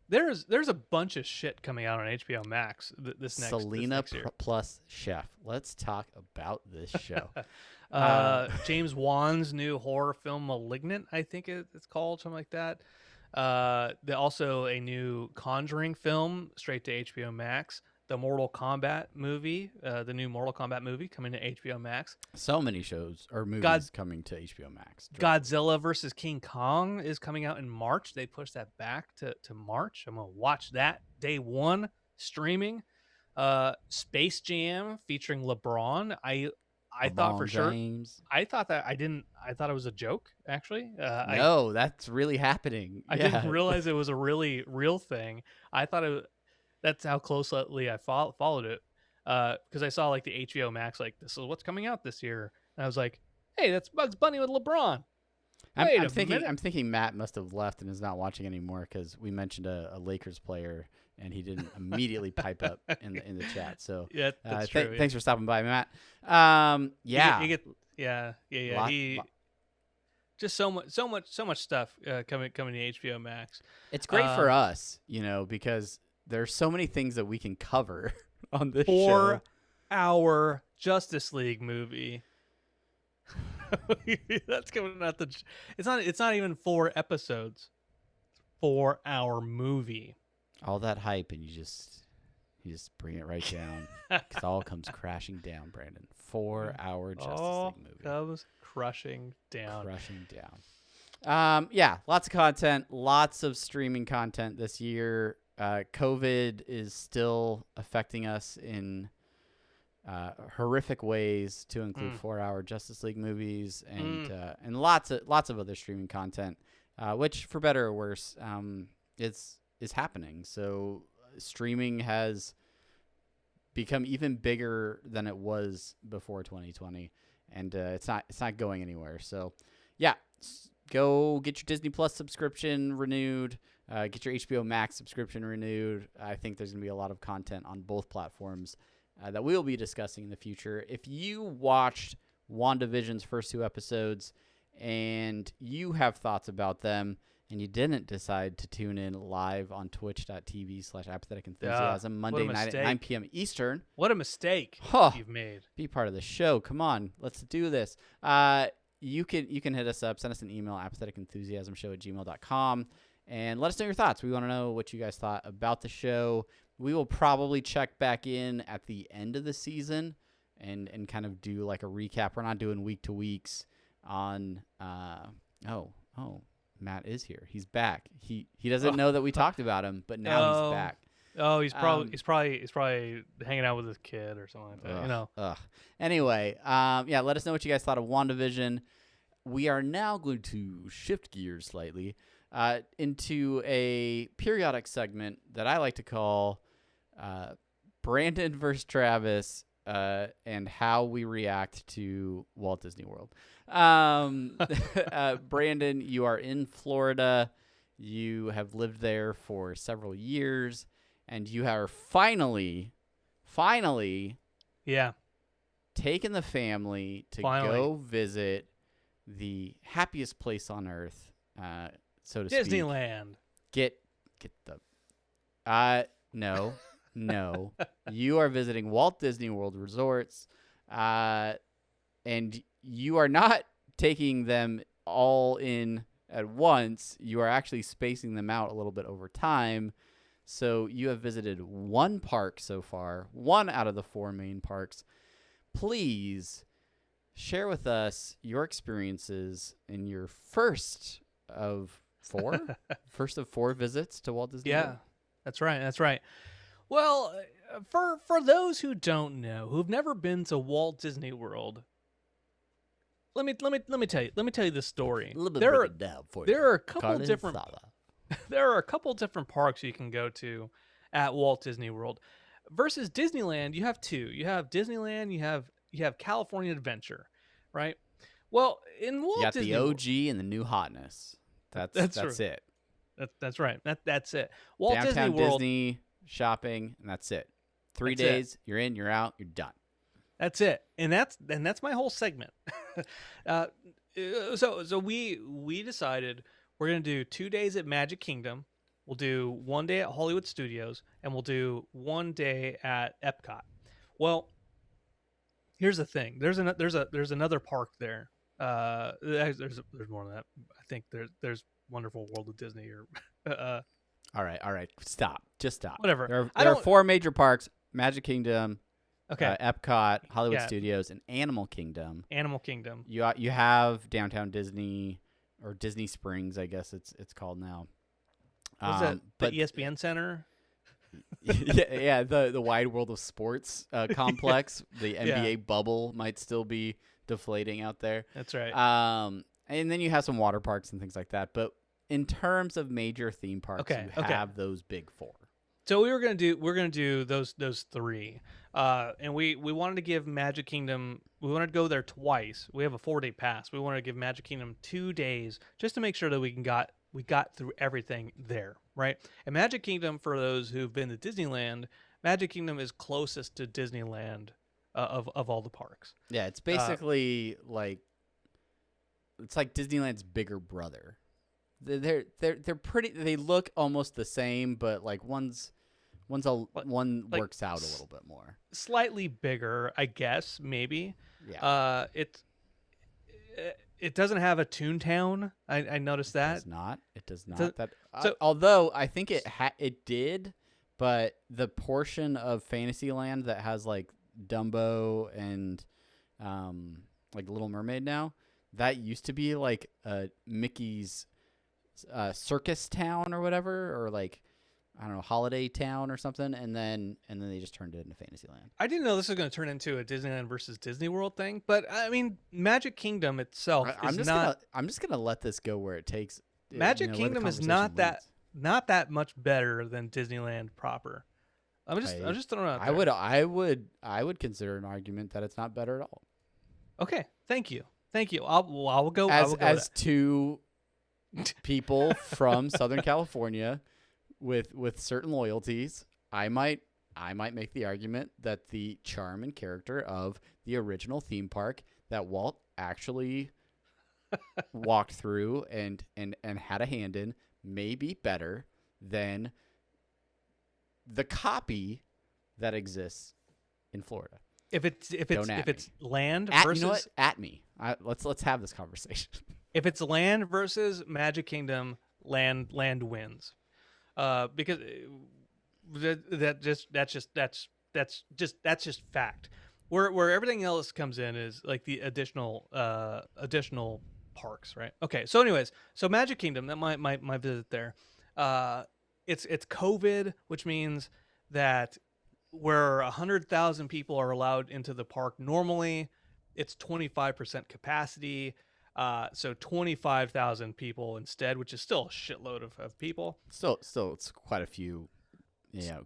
There's a bunch of shit coming out on HBO Max this next year. plus Chef. Let's talk about this show. James Wan's new horror film Malignant, I think it's called, something like that. Also a new Conjuring film straight to HBO Max. The Mortal Kombat movie, the new Mortal Kombat movie coming to HBO Max. So many shows or movies coming to HBO Max. Godzilla versus King Kong is coming out in March. They pushed that back to March. I'm going to watch that day one streaming. Space Jam featuring LeBron. I thought for sure. James. I thought it was a joke. Actually, No, that's really happening. I didn't realize it was a really real thing. I thought that's how closely I followed it. Because I saw like the HBO Max, like this is what's coming out this year, and I was like, hey, that's Bugs Bunny with LeBron. I'm thinking Matt must have left and is not watching anymore because we mentioned a Lakers player and he didn't immediately pipe up in the chat. So yeah, that's true. Thanks for stopping by, Matt. Just so much stuff coming to HBO Max. It's great for us, because there's so many things that we can cover on this show. 4-hour Justice League movie. That's coming out it's not even 4 episodes. 4-hour movie. All that hype and you just bring it right down. Because all comes crashing down, Brandon. 4-hour Justice League movie. Comes crushing down. Lots of content, lots of streaming content this year. COVID is still affecting us in horrific ways, to include 4-hour Justice League movies and lots of other streaming content, which for better or worse is happening. So streaming has become even bigger than it was before 2020, and it's not going anywhere. So go get your Disney Plus subscription renewed. Get your HBO Max subscription renewed. I think there's going to be a lot of content on both platforms that we will be discussing in the future. If you watched WandaVision's first 2 episodes and you have thoughts about them and you didn't decide to tune in live on twitch.tv/Apathetic Enthusiasm Monday night at 9 p.m. Eastern. What a mistake you've made. Be part of the show. Come on, let's do this. You can hit us up, send us an email, apatheticenthusiasmshow@gmail.com, and let us know your thoughts. We want to know what you guys thought about the show. We will probably check back in at the end of the season and kind of do like a recap. We're not doing week to weeks on Matt is here. He's back. He doesn't know that we talked about him, but now he's back. Oh, he's probably hanging out with his kid or something like that. Anyway, let us know what you guys thought of WandaVision. We are now going to shift gears slightly into a periodic segment that I like to call Brandon versus Travis and how we react to Walt Disney World. Brandon, you are in Florida. You have lived there for several years, and you are finally taken the family to go visit the happiest place on earth, so to speak. Disneyland. Get the no. You are visiting Walt Disney World Resorts, and you are not taking them all in at once. You are actually spacing them out a little bit over time. So you have visited 1 park so far, 1 out of the 4 main parks. Please share with us your experiences in your first of 4 visits to Walt Disney World. Yeah, that's right. Well, for those who don't know, who've never been to Walt Disney World, let me tell you this story. There are a couple different parks you can go to at Walt Disney World. Versus Disneyland, you have 2. You have Disneyland, you have California Adventure, right? Well, in Walt Disney the OG and the new hotness. That's it. That's right. That's it. Walt Downtown Disney World, Disney shopping, and that's it. 3 days, you're in, you're out, you're done. That's it, and that's my whole segment. So we decided we're gonna do 2 days at Magic Kingdom. We'll do 1 day at Hollywood Studios, and we'll do 1 day at Epcot. Well, here's the thing. There's another park there. There's more than that. I think there's Wonderful World of Disney or. All right. Stop. Just stop. Whatever. There are 4 major parks: Magic Kingdom, okay, Epcot, Hollywood Studios, and Animal Kingdom. You have Downtown Disney or Disney Springs, I guess it's called now. Was that the ESPN Center? yeah. The Wide World of Sports complex, the NBA bubble might still be deflating out there. That's right. And then you have some water parks and things like that. But in terms of major theme parks, you have those big four. So we're gonna do those three, and we wanted to give Magic Kingdom. We wanted to go there twice. We have a 4-day pass. We wanted to give Magic Kingdom 2 days just to make sure that we got through everything there, right? And Magic Kingdom, for those who've been to Disneyland, Magic Kingdom is closest to Disneyland of all the parks. Yeah, it's basically it's like Disneyland's bigger brother. They're pretty. They look almost the same, but like one works out a little bit more. Slightly bigger, I guess, maybe. Yeah. It doesn't have a Toontown. I noticed that. It does not. Although I think it did, but the portion of Fantasyland that has like Dumbo and like Little Mermaid now, that used to be like Mickey's circus town or whatever, or like I don't know, holiday town or something, and then they just turned it into Fantasyland. I didn't know this was going to turn into a Disneyland versus Disney World thing, but I mean, Magic Kingdom itself I'm just gonna let this go where it takes. Magic Kingdom is not that much better than Disneyland proper. I'm just throwing it out there. I would consider an argument that it's not better at all. Okay, thank you. I'll go as two people from Southern California with certain loyalties. I might make the argument that the charm and character of the original theme park that Walt actually walked through and had a hand in may be better than the copy that exists in Florida. If it's land versus, you know what? At me. Let's have this conversation. If it's land versus Magic Kingdom, land wins. Because that's just fact. Where everything else comes in is like the additional parks, right? Okay. So anyways, Magic Kingdom, that my visit there, it's COVID, which means that where 100,000 people are allowed into the park normally, it's 25% capacity. So 25,000 people instead, which is still a shitload of people. Still, it's quite a few,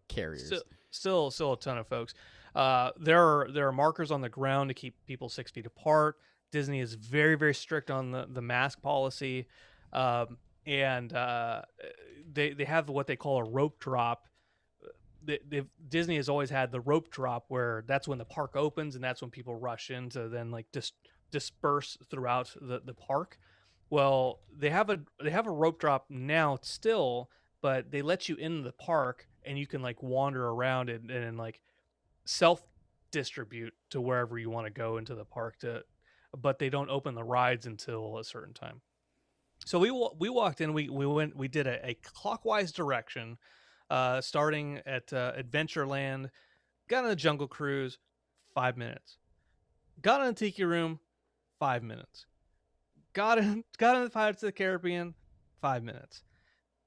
carriers. Still a ton of folks. There are markers on the ground to keep people 6 feet apart. Disney is very, very strict on the mask policy, and they have what they call a rope drop. Disney has always had the rope drop where that's when the park opens and that's when people rush in to then like disperse throughout the park. Well, they have a rope drop now still, but they let you in the park and you can like wander around and like self distribute to wherever you want to go into the park but they don't open the rides until a certain time. So we walked in, we did a clockwise direction, starting at Adventureland, got on the Jungle Cruise, 5 minutes. Got on the Tiki Room, 5 minutes. Got in the Pirates of the Caribbean, 5 minutes.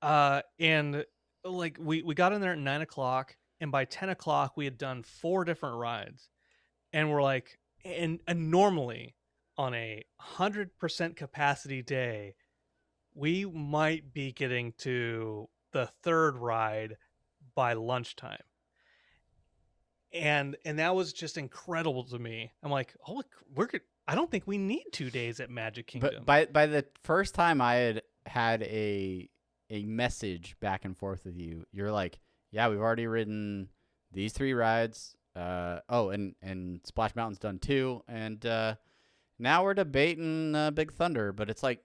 And like we got in there at 9:00, and by 10:00 we had done 4 different rides, and we're like, and normally on a 100% capacity day, we might be getting to the 3rd ride by lunchtime. And that was just incredible to me. I'm like, oh, I don't think we need 2 days at Magic Kingdom. But by the first time I had a message back and forth with you, you're like, yeah, we've already ridden these 3 rides. And Splash Mountain's done 2, and now we're debating Big Thunder, but it's like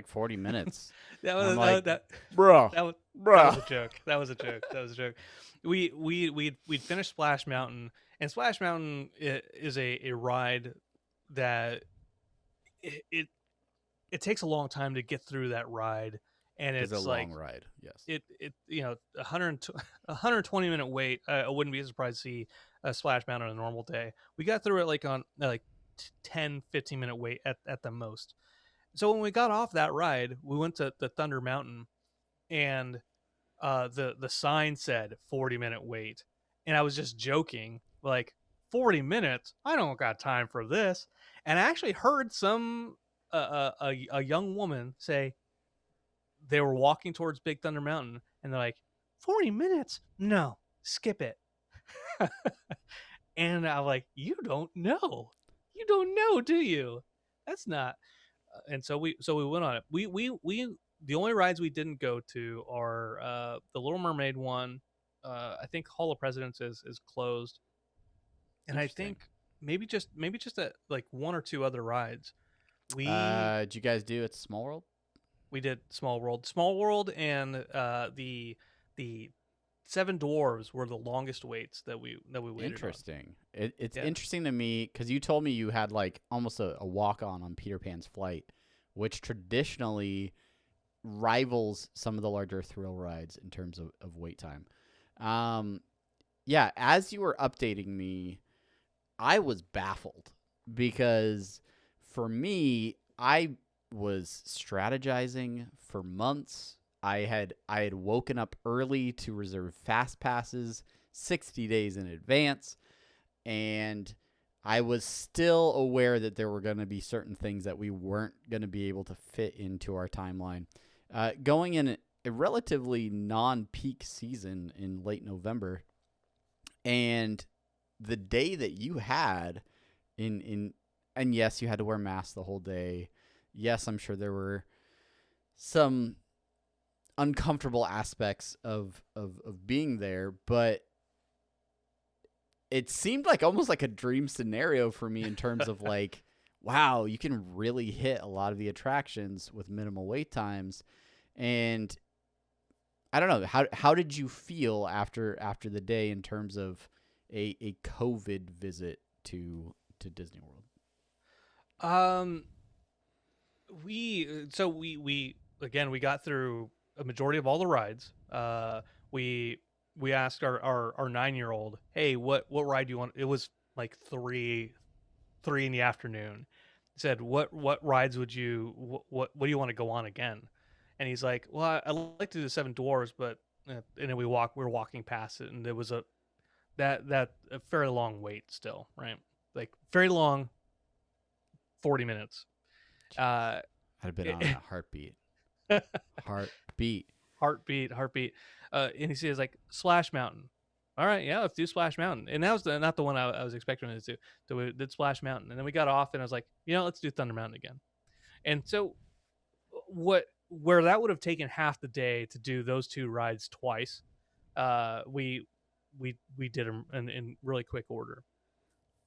40 minutes. That was a joke. We'd finished Splash Mountain, and Splash Mountain is a ride that it takes a long time to get through that ride, and it's a like long ride. Yes, it 120 minute wait. I wouldn't be surprised to see a Splash Mountain on a normal day. We got through it like on 10-15 minute wait at the most. So when we got off that ride, we went to the Thunder Mountain, and the sign said 40-minute wait, and I was just joking, like 40 minutes. I don't got time for this. And I actually heard a young woman say they were walking towards Big Thunder Mountain, and they're like, 40 minutes? No, skip it. And I'm like, you don't know, do you? That's not. And so we went on it. We the only rides we didn't go to are the Little Mermaid one. I think Hall of Presidents is closed, and I think maybe just like one or two other rides. Did you guys do It's a Small World? We did Small World, and the Seven Dwarves were the longest waits that we waited Interesting. It's interesting to me because you told me you had like almost a walk on Peter Pan's Flight, which traditionally rivals some of the larger thrill rides in terms of wait time. Yeah, as you were updating me, I was baffled because for me, I was strategizing for months. I had woken up early to reserve fast passes 60 days in advance, and I was still aware that there were going to be certain things that we weren't going to be able to fit into our timeline. Going in a relatively non-peak season in late November, and the day that you had and yes, you had to wear masks the whole day. Yes, I'm sure there were some uncomfortable aspects of being there, but it seemed like almost like a dream scenario for me in terms of like, wow, you can really hit a lot of the attractions with minimal wait times. And I don't know, how did you feel after the day in terms of a COVID visit to Disney World? We again, we got through a majority of all the rides. We asked our 9-year-old, hey, what ride do you want? It was like 3 in the afternoon. Said, what rides would you what do you want to go on again? And he's like, well, I like to do the Seven Dwarfs, but and then we were walking past it, and there was a fairly long wait still, right? Like very long, 40 minutes. I'd have been on a heartbeat. Heartbeat. And he says like Splash Mountain. All right, yeah, let's do Splash Mountain. And that was not the one I was expecting to do. So we did Splash Mountain, and then we got off, and I was like, let's do Thunder Mountain again. And so where that would have taken half the day to do those two rides twice, we did them in really quick order.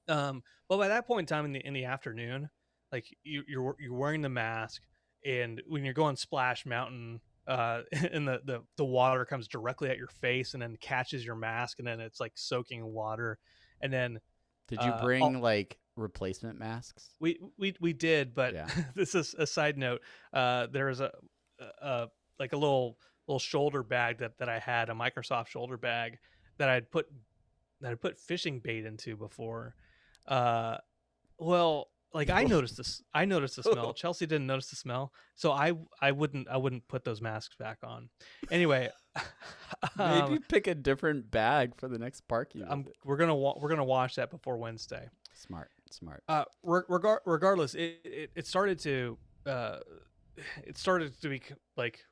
But by that point in time in the afternoon, like you're wearing the mask, and when you're going Splash Mountain, and the water comes directly at your face and then catches your mask, and then it's like soaking in water. And then did you bring like replacement masks? We did, but yeah. This is a side note. There was a like a little shoulder bag that I had, a Microsoft shoulder bag that I'd put fishing bait into before. Well, like I noticed the smell. Chelsea didn't notice the smell, so I wouldn't put those masks back on. Anyway, maybe pick a different bag for the next park. We're gonna wash that before Wednesday. Smart. Regardless, it started to be like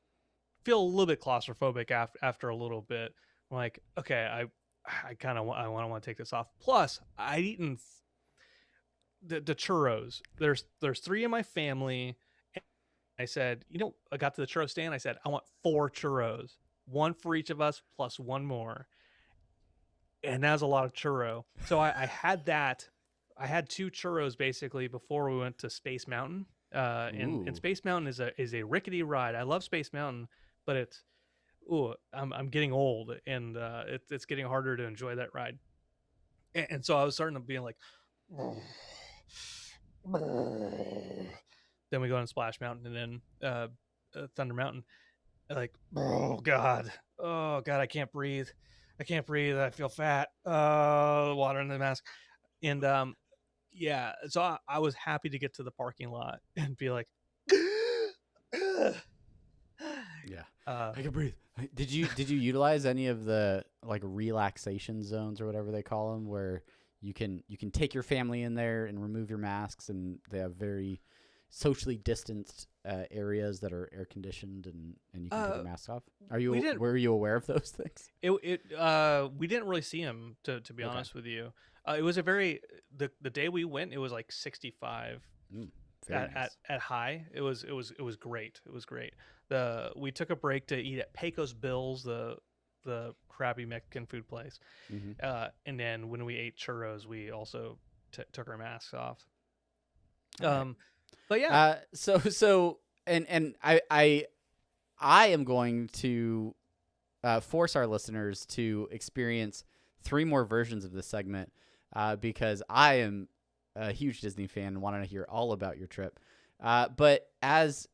feel a little bit claustrophobic after a little bit. I'm like, okay, I kind of want to take this off. Plus, I'd eaten the churros. There's 3 in my family. I said, I got to the churro stand. I said, I want 4 churros, 1 for each of us plus 1 more. And that was a lot of churro. So I had that. I had 2 churros basically before we went to Space Mountain. And Space Mountain is a rickety ride. I love Space Mountain, but I'm getting old, and it's getting harder to enjoy that ride. And so I was starting to be like, then we go on Splash Mountain, and then Thunder Mountain. Like, oh god, I can't breathe. I feel fat. Water in the mask. And yeah, so I was happy to get to the parking lot and be like, Yeah, Uh, I can breathe. Did you utilize any of the like relaxation zones or whatever they call them, where you can take your family in there and remove your masks, and they have very socially distanced areas that are air conditioned, and you can take your mask off. we didn't. Were you aware of those things? We didn't really see him to be Okay. honest with you. It was a very the day we went. It was like 65 Very nice. at high. It was great. It was great. We took a break to eat at Pecos Bill's, the crappy Mexican food place. And then when we ate churros, we also took our masks off. All But yeah, and I am going to force our listeners to experience 3 more versions of this segment because I am a huge Disney fan and wanted to hear all about your trip. But as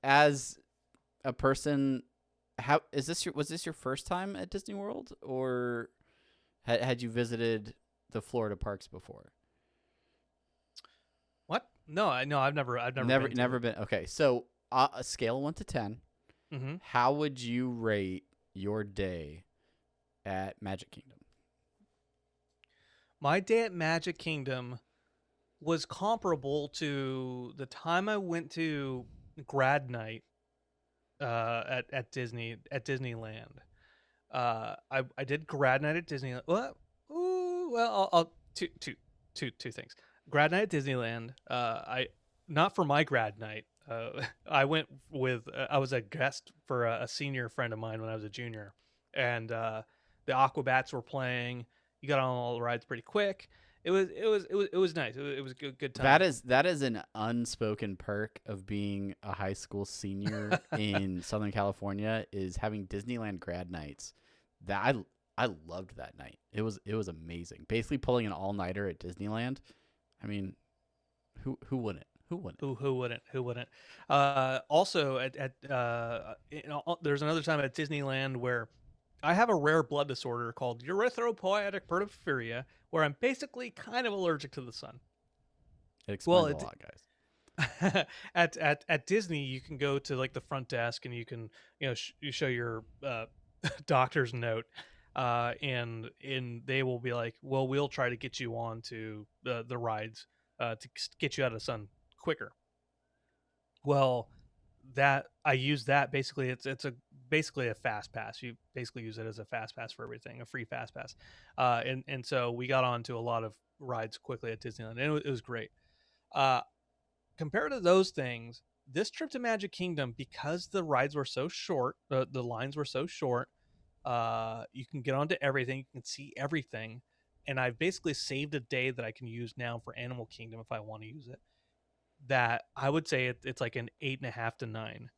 a person, was this your first time at Disney World, or had you visited the Florida parks before? what? No, I've never been. Okay, so a scale of 1 to 10, how would you rate your day at Magic Kingdom? My day at Magic Kingdom was comparable to the time I went to grad night at Disneyland. I did grad night at Disneyland. I'll two things. Grad night at Disneyland. I not for my grad night. I went with I was a guest for a senior friend of mine when I was a junior, and the Aquabats were playing. You got on all the rides pretty quick. It was nice. It was a good time. That is an unspoken perk of being a high school senior in Southern California, is having Disneyland grad nights. That I loved that night. It was amazing. Basically pulling an all-nighter at Disneyland. I mean, who wouldn't? Who wouldn't? Also there's another time at Disneyland where I have a rare blood disorder called erythropoietic protoporphyria, where I'm basically kind of allergic to the sun. It explains a lot, guys. At Disney, you can go to like the front desk and you can you show your doctor's note, and they will be like, well, we'll try to get you on to the rides to get you out of the sun quicker. Well, that I use that basically. It's basically a fast pass. You basically use it as a fast pass for everything, a free fast pass. And so we got on to a lot of rides quickly at Disneyland, and it was great. Compared to those things, this trip to Magic Kingdom, because the rides were so short, the lines were so short, you can get onto everything, you can see everything, and I've basically saved a day that I can use now for Animal Kingdom if I want to use it. That I would say it's like an 8.5 to 9.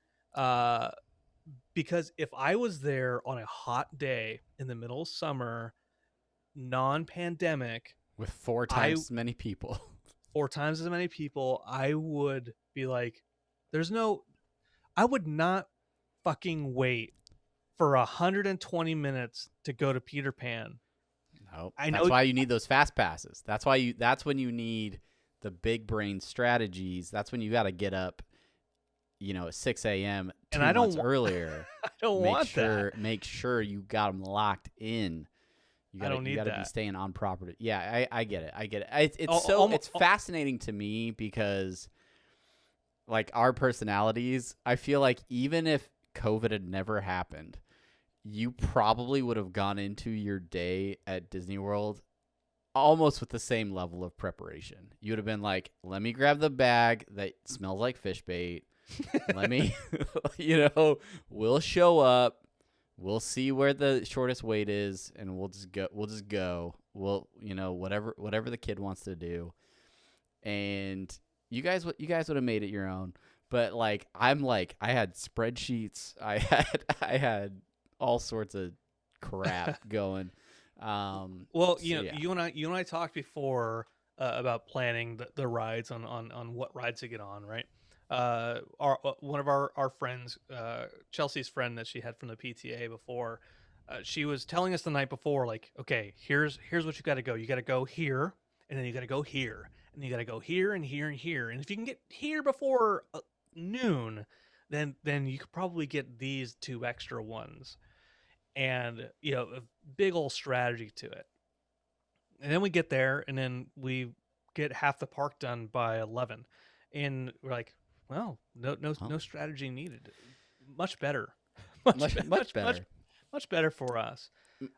Because if I was there on a hot day in the middle of summer, non-pandemic, with 4 times as many people, 4 times as many people, I would be like, I would not fucking wait for 120 minutes to go to Peter Pan. No, that's why you need those fast passes. That's when you need the big brain strategies. That's when you got to get up, at 6 a.m. and I don't earlier. I don't want that. Make sure you got them locked in. I don't need you gotta that. be staying on property. Yeah, I get it. It's fascinating to me because, like, our personalities, I feel like even if COVID had never happened, you probably would have gone into your day at Disney World almost with the same level of preparation. You would have been like, let me grab the bag that smells like fish bait. Let me, we'll show up. We'll see where the shortest wait is, and we'll just go. We'll, whatever the kid wants to do. And you guys would have made it your own. But I had spreadsheets. I had all sorts of crap going. You and I talked before about planning the rides on what rides to get on, right? One of our friends, Chelsea's friend that she had from the PTA before, she was telling us the night before, like, okay, here's what you got to go. You got to go here, and then you got to go here, and you got to go here and here and here. And if you can get here before noon, then you could probably get these 2 extra ones, and a big old strategy to it. And then we get there, and then we get half the park done by 11, and we're like, well, no strategy needed. Much better, much better. Much better for us.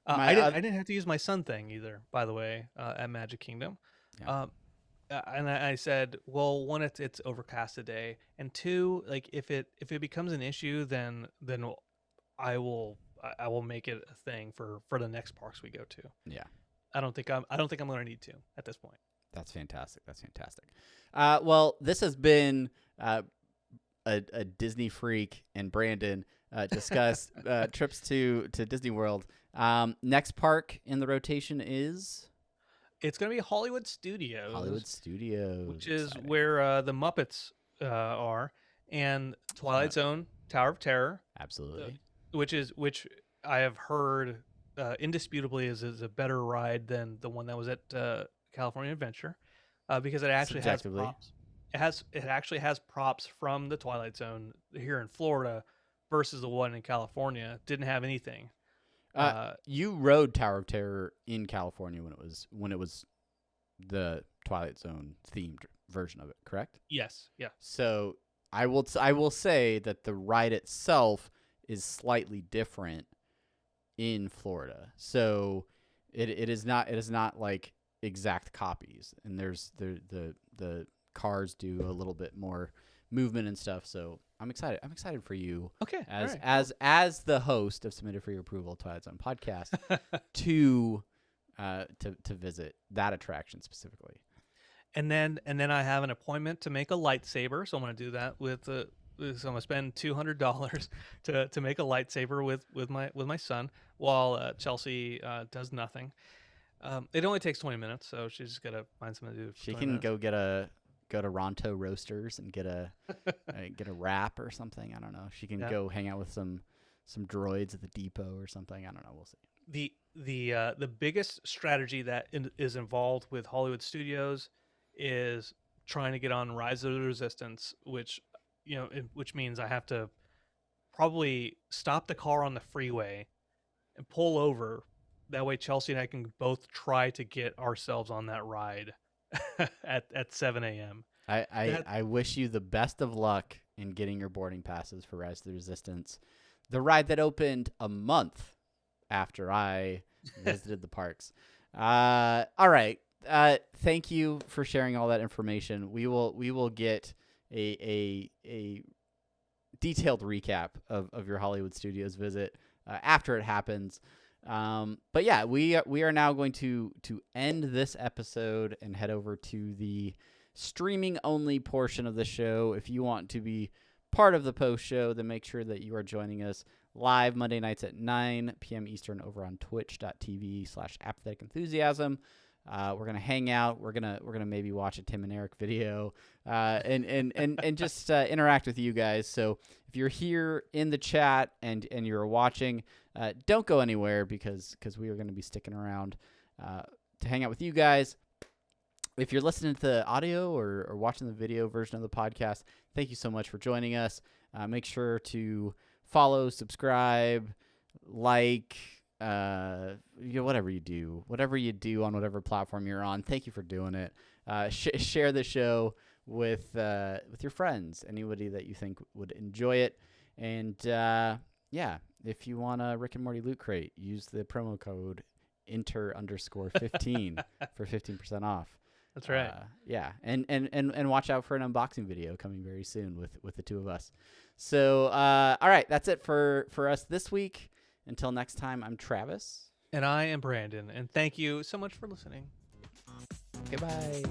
I didn't have to use my sun thing either, by the way, at Magic Kingdom. Yeah. And I said, well, one, it's overcast today, and 2, like if it becomes an issue, then I will make it a thing for the next parks we go to. Yeah. I don't think I'm going to need to at this point. That's fantastic. Well, this has been a Disney freak and Brandon discuss trips to Disney World. Next park in the rotation is it's going to be Hollywood Studios. Which is where the Muppets are, and Twilight Zone, Tower of Terror. Absolutely. Which I have heard indisputably is a better ride than the one that was at California Adventure, because it actually has props. It actually has props from the Twilight Zone here in Florida versus the one in California. Didn't have anything. You rode Tower of Terror in California when it was the Twilight Zone themed version of it, correct? Yes. Yeah. So I will say that the ride itself is slightly different in Florida. So it is not like exact copies, and there's the cars do a little bit more movement and stuff. So I'm excited for you. Okay. As the host of Submitted for Your Approval Twilight Zone podcast to visit that attraction specifically. And then I have an appointment to make a lightsaber, so I'm going to do that so I'm going to spend $200 to make a lightsaber with my son while Chelsea does nothing. It only takes 20 minutes, so she's just got to find something to do. She can go to Ronto Roasters and get a wrap or something. I don't know. She can go hang out with some droids at the depot or something. I don't know. We'll see. The biggest strategy that is involved with Hollywood Studios is trying to get on Rise of the Resistance, which means I have to probably stop the car on the freeway and pull over. That way Chelsea and I can both try to get ourselves on that ride at 7 a.m. I wish you the best of luck in getting your boarding passes for Rise of the Resistance, the ride that opened a month after I visited the parks. All right. Thank you for sharing all that information. We will get a detailed recap of your Hollywood Studios visit after it happens. But yeah, we are now going to end this episode and head over to the streaming only portion of the show. If you want to be part of the post show, then make sure that you are joining us live Monday nights at 9 p.m. Eastern over on twitch.tv/apathetic enthusiasm. We're gonna hang out. We're gonna maybe watch a Tim and Eric video, and just interact with you guys. So if you're here in the chat and you're watching, don't go anywhere because we are gonna be sticking around to hang out with you guys. If you're listening to the audio or watching the video version of the podcast, thank you so much for joining us. Make sure to follow, subscribe, like. Whatever you do on whatever platform you're on, thank you for doing it. Share the show with your friends, anybody that you think would enjoy it. And if you want a Rick and Morty Loot Crate, use the promo code inter_15 for 15% off. That's right. And watch out for an unboxing video coming very soon with the two of us. So all right, that's it for us this week. Until next time, I'm Travis. And I am Brandon. And thank you so much for listening. Goodbye.